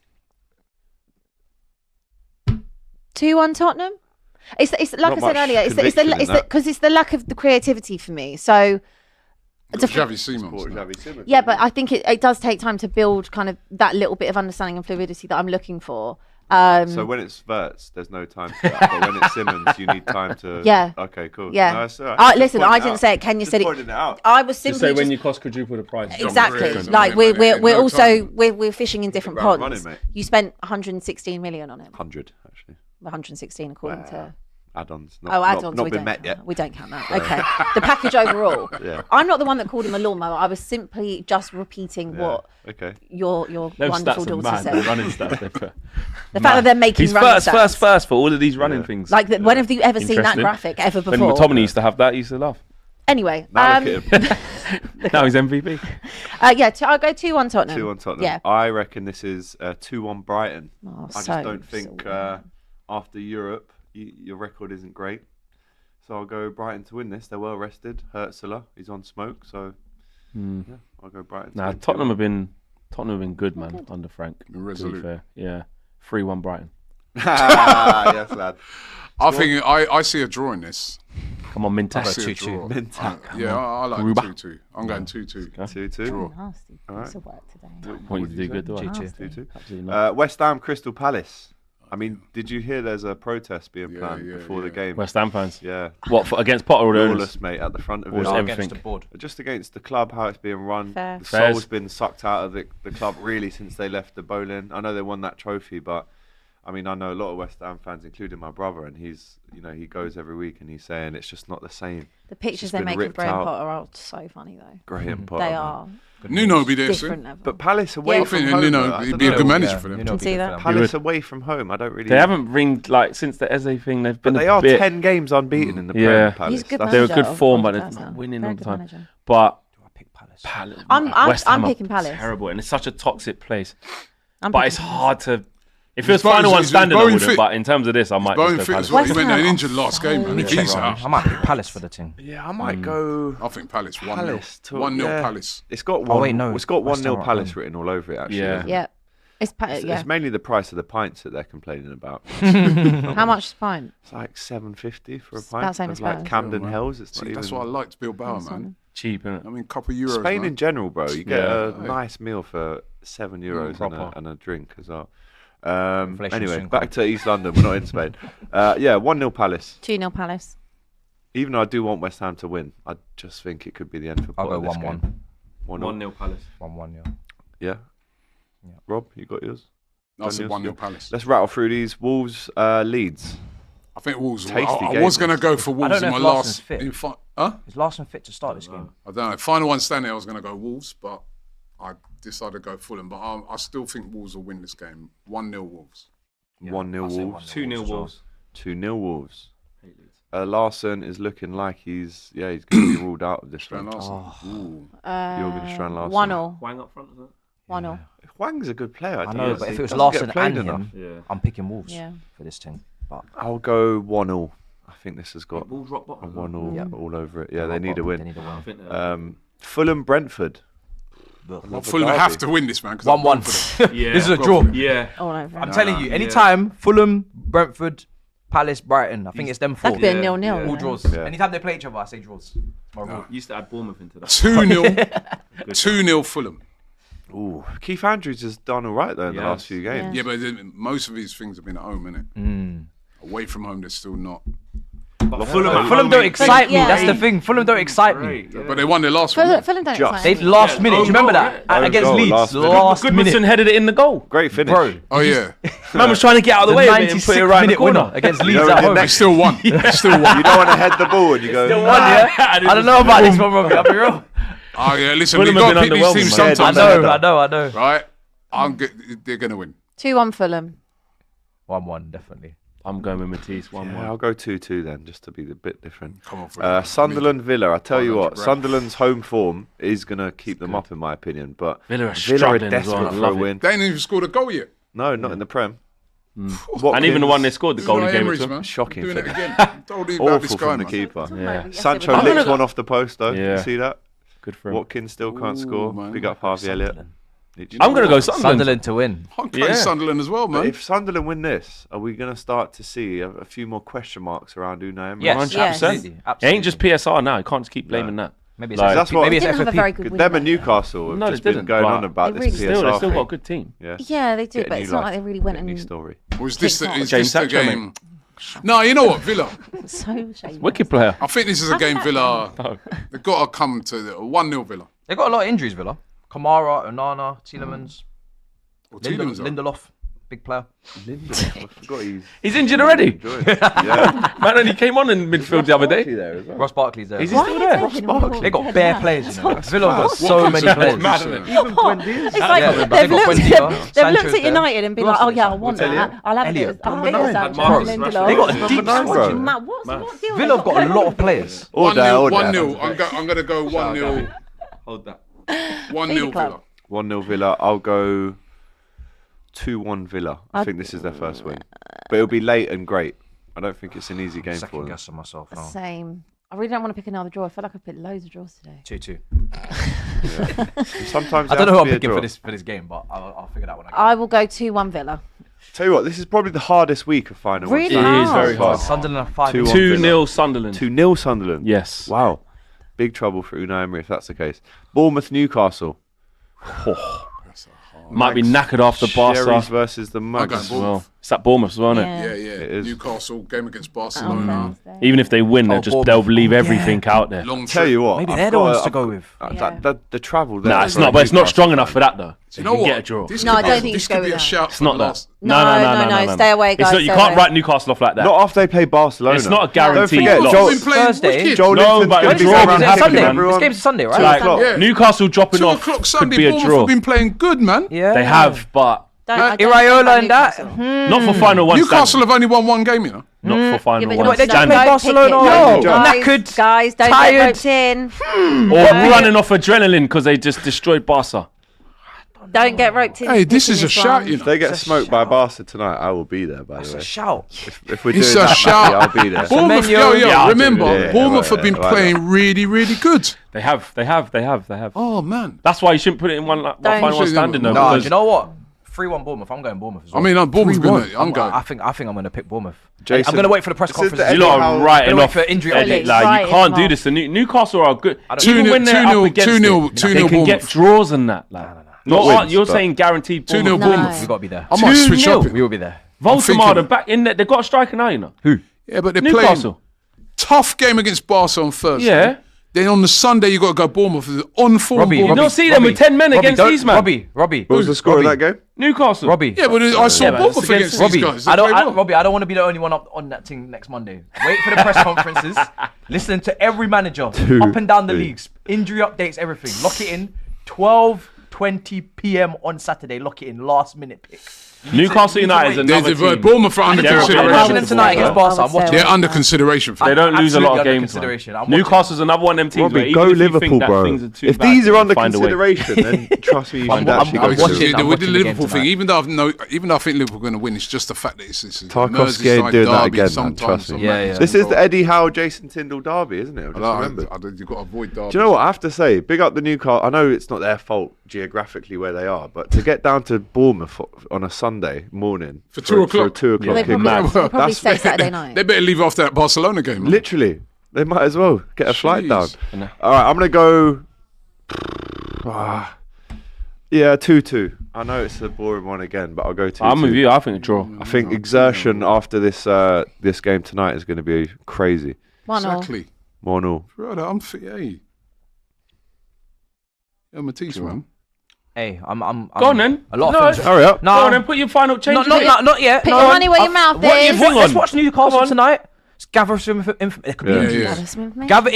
2-1 Tottenham. It's like Not I said much earlier. It's conviction in that. because it's the lack of the creativity for me. So Xavi Simons. Sport no. Xavi Simons, yeah, isn't but it? I think it does take time to build kind of that little bit of understanding and fluidity that I'm looking for. So when it's Verts, there's no time for that. But when it's Simmons, you need time to. Yeah. Okay, cool. Yeah. No, that's all right. Just Listen, pointing I it didn't out. say it. Kenya Just said it. pointing it out. I was Just simply say when just you cost quadruple the price. exactly Really, like no, we're no also time. we're fishing in different about ponds. running, mate. You spent 116 million on him. 100 actually. 116 according to. Add-ons. Add-ons. Not we been don't met count yet. that. We don't count that. Okay. The package overall. Yeah. I'm not the one that called him a lawnmower. I was simply just repeating Yeah. what Okay. your Them wonderful stats are daughter mad. The said. running stats. They put. The fact that they're making He's running first stats. for all of these running things. Like, when have you ever seen that Interesting. graphic ever When before? McTominay used to have that, he used to laugh. Anyway, Now look at him. Now he's MVP. yeah, I'll go 2-1 Tottenham. 2-1 Tottenham. Yeah. I reckon this is 2-1 Brighton. Oh, I just so don't think after Europe, your record isn't great. So I'll go Brighton to win this. They're well rested. Hurtsula, he's on smoke. So yeah, I'll go Brighton. to Nah, win Tottenham 2-1. have been good, man, under Frank. To be Resolute. fair. Yeah. 3-1 Brighton. Yes, lad. I think I see a draw in this. Come on, I Mintas. see a 2-2. draw. Mintak. Yeah, I like Ruba. 2-2. I'm going 2-2. 2-2. Draw. Nasty piece of work today. Want you to do good, do I? 2-2. Absolutely not. West Ham, Crystal Palace. I mean, did you hear there's a protest being planned yeah, before the yeah. game? West Ham fans. Yeah. What, against Potter or the owners? Lawless, mate, at the front of Or it. is Not everything. against the board. Just against the club, how it's being run. Fair. The Fairs. soul's been sucked out of the club really since they left the bowling. I know they won that trophy, but I mean, I know a lot of West Ham fans, including my brother, and he's, he goes every week and he's saying it's just not the same. The pictures Just they been make of ripped Graham out. Potter are so funny though. Graham Potter. They man. are Nuno will be there different soon. level. But Palace away Yeah. I from think home. Nuno, though, I he'd don't be a know. good manager for them. Nuno will Can be see good that. for them. Palace away from home, I don't really. They haven't ringed, like, since the Eze thing, they've been But they a are bit... 10 games unbeaten in the Yeah. Premier Palace. He's a good That's- They're a manager. good form, but Of they're course, not yeah. winning Very all the good time. manager. But I pick Palace. West I'm Ham are picking Palace. terrible, and it's such a toxic place. I'm But picking it's Palace. hard to... If it was Bowen- final one he's standing, I Bowen wouldn't. fit. But in terms of this, I might Bowen just go fit as Palace. well. West He went Ham an are injured last game, man. If Check he's round. out, I might pick Palace for the team. Yeah, I might go I think Palace 1-0. Palace. 1-0 yeah. Palace. It's got one. wait, no, It's got West 1-0 Ham are Palace at written all over it. Actually, Yeah. isn't it? Yeah. It's mainly the price of the pints that they're complaining about. How much is pint? It's like $7.50 for a It's pint. about the same of as like Spurs. Camden Yeah, man. Hills. It's See, not that's even. what I liked Bilbao, man. Cheap, innit? I mean, couple of euros, Spain man. in general, bro. You get Yeah. a nice meal for €7 proper. and a drink as well. Inflation Anyway, soon back to East London. We're not in Spain. Yeah, 1-0 Palace. 2-0 Palace. Even though I do want West Ham to win, I just think it could be the end for I'll Potter go this 1-1. game. 1-0. 1-0 Palace. 1-1, yeah. Yeah. Yeah. Rob, you got yours? I said 1-0 Good. Palace. Let's rattle through these. Wolves, Leeds. I think Wolves. Tasty I game, was going to this. go for Wolves don't in know my if Larson's last. fit. Huh? Is Larson fit to start this game? I don't know. Final one standing, I was going to go Wolves, but I decided to go Fulham. But I still think Wolves will win this game. 1-0 Wolves. 1-0 I'll say Wolves. 1-0 2-0 Wolves. 2-0 Wolves. Larson is looking like he's going to be ruled out of this Strand one. Larson. Ooh. Jurgen Strand Larson. 1-0. Wang up front, is it? 1-0. Wang's a good player. I know, but if it was doesn't Larson get played and enough. him, Yeah. I'm picking Wolves Yeah. for this team. But I'll go 1-0. I think this has got Wolves rock a bottom. 1-0 Yeah. all over it. Yeah, they need a win. They need a I win. think Fulham Brentford. Well, Fulham have to win this, man. 1-1. yeah. This is a draw. Yeah. All over. I'm telling you, anytime Fulham, Brentford, Palace, Brighton, I think it's them four. That could be a Yeah. 0-0. Yeah. you All know. draws. Yeah. Anytime they play each other, I say draws. My rule. Used to add Bournemouth into that. 2-0 Fulham. Ooh, Keith Andrews has done all right though in the Yes. last few games. Yeah, but most of these things have been at home, innit? Mm. Away from home, they're still not. But Fulham, Fulham don't excite me. Yeah. That's the thing. Fulham don't excite me. Great, yeah. But they won their last one. Fulham don't Just. excite They me. last minute. Do you remember that Own against goal, Leeds? last minute. Last Goodmanson minute, headed it in the goal. Great finish. bro. Oh, yeah. Man was trying to get out of the The way of it and put it 96th right in the minute corner. winner against You Leeds know, at the home. They next- still won. They still won. You don't want to head the ball and you go. Still won, yeah. I don't know about this one, Robbie. I'll be real. Oh, yeah, listen, Fulham we've got have to pick been these underwhelming, teams man. I sometimes. know. Right? They're going to win. 2-1 Fulham. 1-1, definitely. I'm going with Matisse 1-1. Yeah, I'll go 2-2 then, just to be a bit different. Come on, Fulham. Sunderland Villa. I tell you what, 500 grand. Sunderland's home form is going to keep them up, in my opinion. But Villa are Villa are struggling as desperate well. I for a love it. win. They ain't even scored a goal yet. No, not in the Prem. And even the one they scored, the goal he gave it to him. Man. Shocking. Shocking. And even the one they scored, the goal he gave it Emery's, to him. man. Shocking Doing it finish. again. Told you about this Awful guy, from the man. keeper. Yeah. Yes, Sancho everyone- licked one off the post though. Yeah. You see that? Good for him. Watkins still can't score. man. Big up Harvey Elliott. I'm going to go Sunderland. Sunderland to win. I'm going Yeah. Sunderland as well, But man. if Sunderland win this, are we going to start to see a few more question marks around Unai Emery? Yes, Yes. absolutely. It ain't just PSR now. You can't just keep blaming that. Maybe it's Like- That's what- maybe it's They didn't have a FFP. very good Them window. and Newcastle have No, just they been didn't, going but on about they this really PSR Still, they still thing. got a good team. Yeah. Yeah, they do, Get but new it's not life. like they really went Get new and story. Was this the, kicked is off. this the James Sancho, game? No, you know what, Villa. so shady. Wicked player. I think this is a game Villa. They've got to come to 1-0 Villa. They got a lot of injuries, Villa. Kamara, Onana, Tielemans, Or Tielemans are. Lindelof, big player. I forgot He's injured already. enjoying it. Yeah. Man only came on in midfield the other day. there as well. Ross Barkley's there. Is he Why still are there? they taking all They got bare players, you know. That's Villa got so Watkins many is players. mad, isn't it? Even Buendia's It's like Yeah, they've they've got looked, Buendia, they've looked Sancho's at United and been like, oh yeah, I want Elliott. that. I'll have Elliott. it. I'll Number get nine. Sancho, Marcus Lindelof. Rashford. They got a deep Number nine, squad, bro. you know. What deal? Villa have got a lot of players. Order, 1-0. I'm going to go 1-0. Hold that. 1-0 club. Villa. 1-0 Villa. I'll go 2-1 Villa. I think this is their first win. But it'll be late and great. I don't think it's an easy game for Second them. guess on myself. No. Same. I really don't want to pick another draw. I feel like I picked loads of draws today. 2-2. Sometimes I it don't has know who to I'm be a picking draw. for this game, but I'll figure that one out. I will go 2-1 Villa. Tell you what, this is probably the hardest week of final. Really? ones. It is hard. very hard. Sunderland are 5 2-1 2-0 Sunderland. 2-0 Sunderland. Yes. Wow. Big trouble for Unai Emery if that's the case. Bournemouth Newcastle. Might be knackered after Sherry's Barca versus the I'm going Mugs. as well. Bournemouth. It's at Bournemouth as well, isn't it? Yeah. Yeah, yeah. It is. Newcastle game against On Barcelona. Thursday. Even if they win, Bournemouth. they'll leave everything out there. Long Tell trip. you what, Maybe I've they're the got ones a- to go with. Yeah. The travel there. Nah, it's for not. But it's not Newcastle strong fan. enough for that though. You know can what? get a draw. This No, could I be- don't think this you should could go be a with that. shout. It's not that. No, stay away, It's guys. not, you stay can't away. write Newcastle off like that. Not after they play Barcelona. It's not a Don't guaranteed forget, loss. Joel, Been playing Thursday. wicked. Joel No, Linton's but going a to be draw going can around happen, happy Sunday. man. This game's Sunday, right? 2 Like o'clock. Yeah. Newcastle dropping 2 off o'clock could Sunday. be a Bournemouth draw. have been playing good, man. Yeah. They have, but I don't think Iraola about and that. Newcastle. not for final one. Newcastle standing. have only won one game, you know. Not for Yeah, final but one. they just standing. played Barcelona. No. Knackered, Guys, don't tired. get roped in. Or running off adrenaline because they just destroyed Barca. Don't get roped in. Hey, this is a one. shout, you If know. they get It's a smoked by shout. Barca tonight, I will be there, by It's the a way. shout. If we're It's doing a that, shout. Matty, I'll be there. Bournemouth, Semenyo. yo, Yeah, I'll do remember, it. Yeah, Bournemouth yeah, have been yeah, playing really, really good. They have. Oh, man. That's why you shouldn't put it in one Don't. final one standing though. No, No, do because you know what? 3-1 Bournemouth. I'm going Bournemouth as I well. mean, Bournemouth 3-1. going to. I'm going. I think I'm going to pick Bournemouth. Jason, I'm going to wait for the press this is conference. the you lot How- are writing Gonna wait off for injury Eddie. updates. Like Right, you can't come do on. this. Newcastle are good. don't- Even 2-0, when they're up 2-0, against 2-0, it, 2-0 they can get Bournemouth. draws and that. Like, Not Not wins, you're but- saying guaranteed 2-0 Bournemouth. Bournemouth. We got to be there. I might switch 2-0. up it. We will be there. Voldemort thinking- are back in there. They've got a striker now, you know. Who? Yeah, but they're playing Newcastle. tough game against Barca on Thursday. Yeah. Then on the Sunday, you got to go Bournemouth. On form Robbie, You Bournemouth. don't see them with 10 men against these man. Robbie. What was the score of that game? Newcastle. Robbie. Yeah, but I saw Yeah, but Bournemouth it's against against these Robbie, guys. I They don't, play well. Robbie, I don't want to be the only one up on that thing next Monday. Wait for the press conferences, listening to every manager up and down the leagues, injury updates, everything. Lock it in. 12:20 p.m. on Saturday. Lock it in. Last minute pick. Newcastle United is another There's team. Bournemouth are under Yeah, I'm consideration. watching them tonight against Barca. I'm watching They're them. under consideration for They don't lose a lot of Absolutely under games. Man. consideration. I'm watching. Newcastle's another one of them teams where Robbie, even go if you Liverpool, think that bro. things are too If bad, these are you under find a way. consideration, then trust me, you should I'm actually watching- go I'm to it. watching with the the game Liverpool thing, tonight. even though I think Liverpool are going to win, it's just the fact that it's a Tarkovsky ain't Merseyside doing that derby again, man, sometimes. trust me. so Yeah, man, yeah. This is the Eddie Howe, Jason Tyndall derby, isn't it? I just remembered. You've got to avoid derby. Do you know what I have to say? Big up the Newcastle. I know it's not their fault geographically where they are, but to get down to Bournemouth on a Sunday morning For 2 o'clock. for a 2 o'clock They kick, probably, mad. they probably That's- say Saturday night. They better leave after that Barcelona game. Man. Literally, they might as well get a flight down. Jeez. All right, I'm gonna go. Yeah, 2-2. I know it's a boring one again, but I'll go 2-2. I'm with you. I think a draw. I think exertion after this game tonight is going to be crazy. 1-0. Exactly. 1-0. Brother, I'm hey. Yeah, Matisse, man. Hey, I'm Go on then. A lot No, of things. Hurry up. No, Go on then, put your final change. not yet. Put no, your money where your mouth what you is. think? Let's on. watch Newcastle tonight. Let's gather some information. It could be Yeah. injuries. Yeah. Gather some information. Gather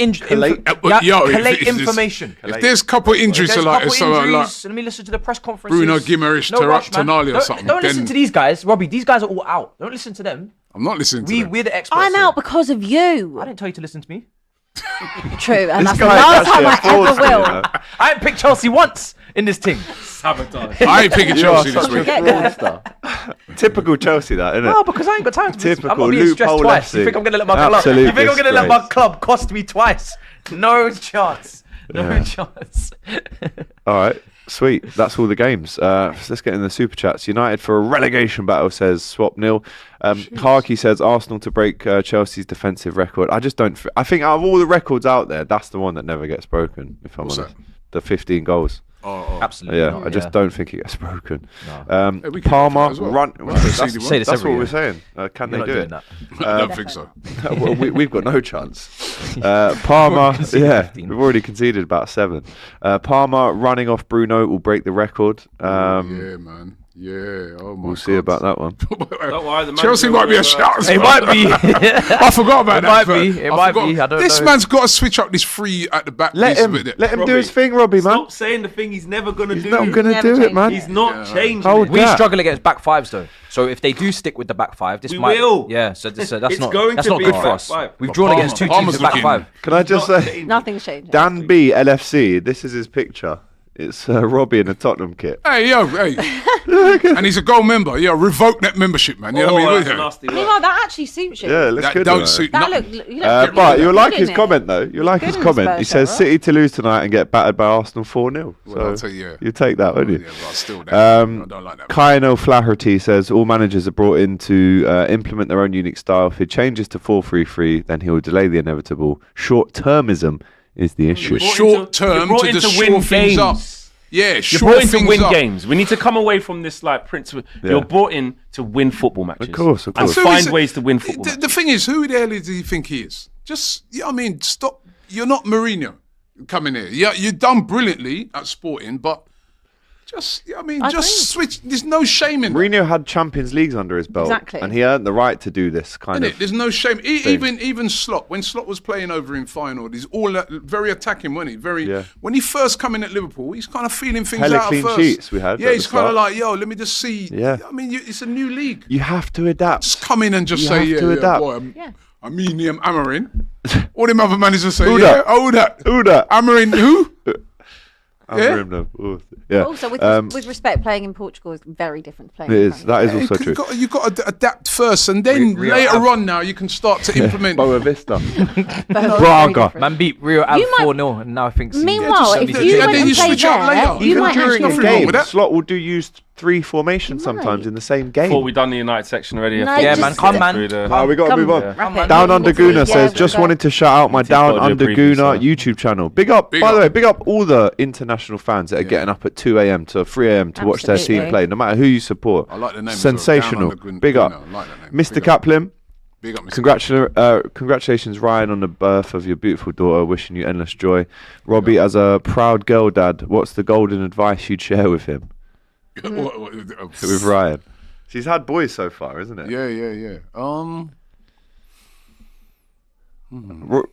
Collate- Yo, if collate it's- information. If there's a couple of injuries, There's so a like, couple so like injuries. Let me listen to the press conferences. Bruno Guimaraes, rush, man. Tonali or Don't- something, Don't listen then- to these guys, Robbie. These guys are all out. Don't listen to them. I'm not listening to them. We're the experts. I'm here. out because of you. I didn't tell you to listen to me. True, and that's the guy last time I actually ever affords to, you will. know. I ain't picked Chelsea once in this thing. Sabotage. I ain't picking You are Chelsea this such a week. fraudster. Typical Chelsea, that, isn't it? No, because I ain't got time to Typical I'm not being stressed loophole twice. You FC. think I'm gonna let my club? Absolute You think I'm gonna let my disgrace. club cost me twice? No chance. No Yeah. chance. All right, sweet. That's all the games. So let's get in the super chats. United for a relegation battle, says Swap Nil. Harky says Arsenal to break Chelsea's defensive record. I just don't. I think out of all the records out there, that's the one that never gets broken. If I'm What's honest, that? the 15 goals. Oh. Absolutely. Yeah, not, I just don't think it gets broken. Hey, we can Palmer do that as well. run. We can That's, concede Say this that's every what year. we're saying. Can You're they not do doing it? that. I don't think so. Well, we've got no chance. Palmer, conceded 15. we've already conceded about 7. Palmer running off Bruno will break the record. Yeah, man. Yeah. Oh my. We'll see about that one. Don't worry, the Chelsea manager might be a will, shout. It might be. I forgot about It that. might but be. It might forgot. be. I don't This know. man's got to switch up this free at the back. Let piece him of it. do Robbie, his thing, Robbie, man. Stop saying the thing he's never gonna He's do. not going to Never do it, change man. it. He's not changing. Hold it. We that. struggle against back fives though. So if they do stick with the back five, this We might. will. Yeah. So that's It's not. going That's to not be good a for back us. five. We've drawn against 2 teams Palmer's with back looking- five. Can I just say, Nothing's changed. Dan B, LFC, this is his picture. It's Robbie in a Tottenham kit. Hey, and he's a gold member. Yeah, revoke that membership, man. You know what I mean? that's a nasty Meanwhile, word. that actually suits you. Yeah, looks That good. don't though. suit That nothing. look. You look But you'll like good his in it. comment though. You'll like Good his in comment. Spurs He says shirt, City to lose tonight and get battered by Arsenal 4-0. Well, I'll So tell you, yeah. you take that, won't you? Yeah, but still, I don't like that. Kyle Flaherty says all managers are brought in to implement their own unique style. If he changes to 4-3-3, then he will delay the inevitable. Short-termism is the issue. We're short term You're brought to in just to win shore things up. games. Yeah, You're shore brought in to things win up. games. We need to come away from this like principle. Yeah. You're brought in to win football matches. Of course. And So find is- ways to win football The matches. thing is, who the hell do you think he is? Just, I mean, stop. You're not Mourinho coming here. Yeah, you've done brilliantly at Sporting, but just, I mean, I just switch. There's no shame in that. Mourinho had Champions Leagues under his belt, Exactly. and he earned the right to do this kind Innit? of. There's no shame. thing. Even Slot, when Slot was playing over in final, he's all that, very attacking, wasn't he? Very. Yeah. When he first come in at Liverpool, he's kind of feeling things Hella out clean at first. sheets we had Yeah, at he's the kind of start. like, yo, let me just see. Yeah. I mean, it's a new league. You have to adapt. Just come in and just You say, have yeah, to yeah, adapt. boy, Yeah. I mean, Amarin. All them other managers say, Who yeah, that? oh that. Who that? Amarin, who? Yeah. Also, with respect, playing in Portugal is very different to playing It in is. France. That is also true. You've got to adapt first, and then Rio later Ave. on now you can start to implement. Boa Vista. Very Braga. different. Man beat Rio Ave You might- 4-0 and now thinks. Meanwhile, Yeah, if just- you and went then and you played switch up there, later. you Even might during actually a nothing wrong game, with that. Slot will do use 3 formations sometimes Right. in the same game. Before we done the United section already. No, I think Yeah, just- man, come, man. through the- Oh, we got to Come move on. wrap Come it. on. Down Yeah, Under yeah, Guna yeah, says, we've just got- wanted to shout out my Down gotta do a Under preview, Guna so. YouTube channel. Big up, Big by the up. way, big up all the international fans that are getting up at 2 a.m. to 3 a.m. to watch their team Absolutely. play, no matter who you support. I like the name as well, Sensational. Down Under Big up. Guna. I like that name. Mr. Big up. Kaplan, Big up, Mr. congratulations, Ryan, on the birth of your beautiful daughter. Wishing you endless joy. Robbie, as a proud girl dad, what's the golden advice you'd share with him? With Ryan? She's had boys so far, isn't it? Yeah.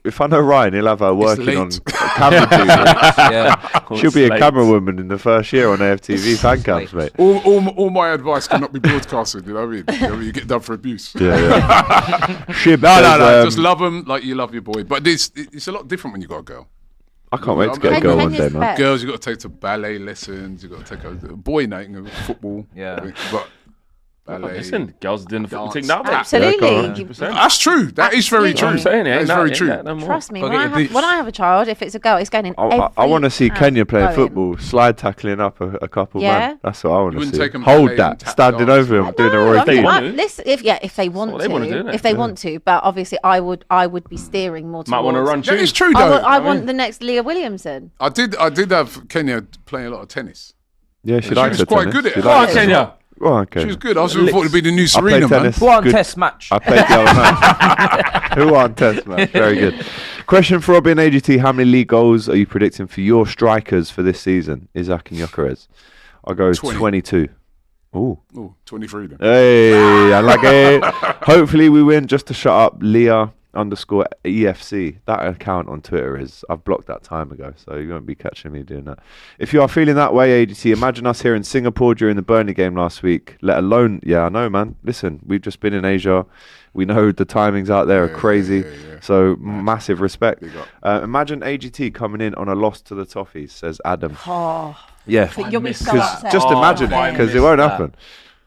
If I know Ryan, he'll have her working late. on camera duties. Yeah. She'll be a Slate. camera woman in the first year on AFTV fan cams, mate. all my advice cannot be broadcasted. You know what I mean? You know what I mean? You get done for abuse. Yeah. Shib No, says, just love them like you love your boy. But it's a lot different when you got a girl. I can't wait to get a Ten girl one years day, man. back. Girls, you got to take to ballet lessons. You got to take a boy night, you know, football. Yeah. But ballet. Listen, girls are doing the football Dance. thing now. mate. Absolutely. Yeah, come on. You- 100%. That's true. That is very true. Absolutely. I'm saying it. That Ain't is that, very ain't true. that no more. Trust me, Go when get I, your have, boots. when I have a child, if it's a girl, it's going in I want to see hand Kenya playing going. football, slide tackling up a couple, Yeah. man. That's what I want to wouldn't see. take 'em Hold ballet that, and tap standing dance. over him, doing a No, Roy I mean, Keane. want to. listen, if they want what they wanna do, to, innit? if they want to, but obviously I would be steering more towards. Might want to run That is tune. true, I, though. I want the next Leah Williamson. I did have Kenya playing a lot of tennis. Yeah, she She likes was her quite tennis. good at She it. Go on, likes it. Kenya. Well, okay. She was good. I was looking forward to be the new I play Serena, man. tennis. Who won Good. test match? I played the other match. Who won test match? Very good. Question for Robbie and AGT. How many league goals are you predicting for your strikers for this season? Isaac and Gyökeres. I'll go 20. 22. Ooh. Oh, 23 then. Hey, I like it. Hopefully we win just to shut up Leah _EFC. That account on Twitter I've blocked that time ago, so you won't be catching me doing that. If you are feeling that way, AGT, imagine us here in Singapore during the Burnley game last week, let alone, I know, man. Listen, we've just been in Asia. We know the timings out there are crazy. Yeah. So massive respect. Imagine AGT coming in on a loss to the Toffees, says Adam. Oh, Yeah. you'll be so Because upset. just imagine it, I because it missed won't that. happen.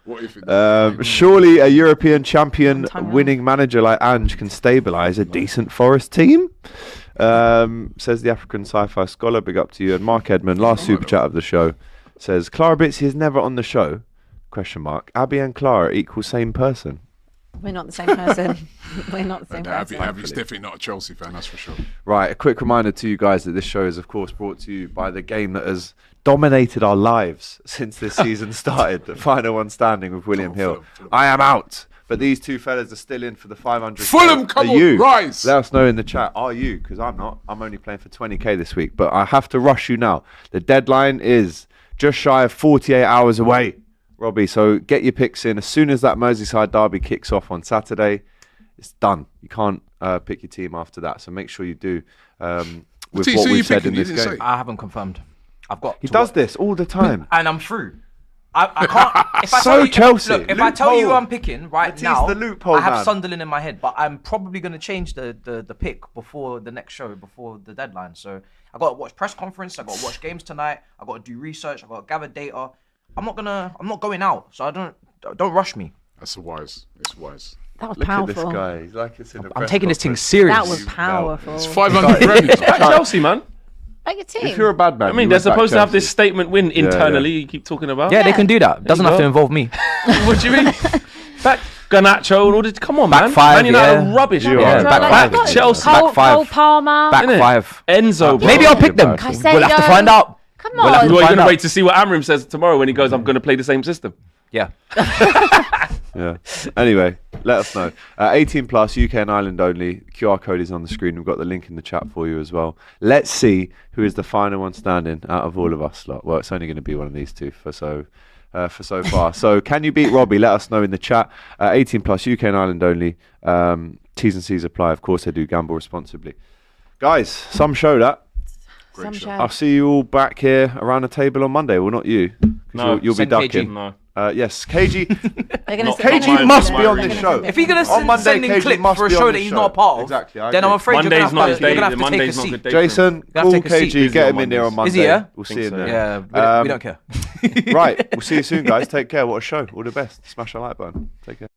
What if it Surely a European champion Time winning manager like Ange can stabilise a decent Forest team, says the African sci-fi scholar. Big up to you. And Mark Edmond, last super chat of the show, says Clara Bitsy is never on the show? ? Abbi and Clara equal same person. We're not the same person. We're not the same person. Abby's definitely not a Chelsea fan, that's for sure. Right, a quick reminder to you guys that this show is, of course, brought to you by the game that has dominated our lives since this season started. The final one standing with William Hill. Fulham. I am out, but these two fellas are still in for the 500. Fulham, come Are on, you? rise. Let us know in the chat. Are you? Because I'm not. I'm only playing for 20k this week, but I have to rush you now. The deadline is just shy of 48 hours away, Robbie. So get your picks in. As soon as that Merseyside derby kicks off on Saturday, it's done. You can't pick your team after that. So make sure you do with Matisse, what who we've you said picking? in You this didn't game. say. I haven't confirmed. I've got. He does this all the time. and I'm through. I can't. If I So tell you, Chelsea. Look, if I tell you who Loophole. I'm picking right Matisse, now, the loophole I have man. Sunderland in my head, but I'm probably going to change the pick before the next show, before the deadline. So I got to watch press conference. I got to watch games tonight. I got to do research. I got to gather data. I'm not going out. So don't rush me. That's wise. It's wise. That was Look powerful. at this guy. He's like it's in a I'm press taking this thing conference. serious. That was powerful. It's 500 Grammys. Back Chelsea, man. Like your team. If you're a bad man, I mean, you they're would back supposed to have Chelsea. this statement win internally. You keep talking about. Yeah, they can do that. Doesn't you have to go. involve me. What do you mean? Back Garnacho and all this. Come on, man. five, Man United yeah. are rubbish. You man. are. back Back five. Chelsea. Back Cole, five. Cole Palmer. Back Innit? five. Enzo. bro. Maybe I'll pick them. Caicedo. We'll have to find out. Come We'll have on. to You're find going to out. wait to see what Amrim says tomorrow when he goes, I'm going to play the same system. Yeah. Yeah. Anyway, let us know. 18 plus, UK and Ireland only. QR code is on the screen. We've got the link in the chat for you as well. Let's see who is the final one standing out of all of us lot. Well, it's only going to be one of these two for so far. So can you beat Robbie? Let us know in the chat. 18 plus, UK and Ireland only. T's and C's apply. Of course, they do. Gamble responsibly. Guys, some show that. Some show. I'll see you all back here around the table on Monday. Well, not you. 'Cause No, you'll be send KG. ducking. No. Yes, KG. They're gonna Not- send- KG mine, must not be on mine. this show. If you're going to On Monday, send in KG clips must for a be on show the that he's show. not a part of, Exactly, I then I'm agree. afraid Monday's you're not going his to have day. to take a Monday's not seat. good day. Jason, Gonna have call to take a seat. KG, get him in Mondays. there on Monday. Is he, yeah? We'll Think see him so, there. Yeah, we don't care. Right, we'll see you soon, guys. Take care. What a show. All the best. Smash that like button. Take care.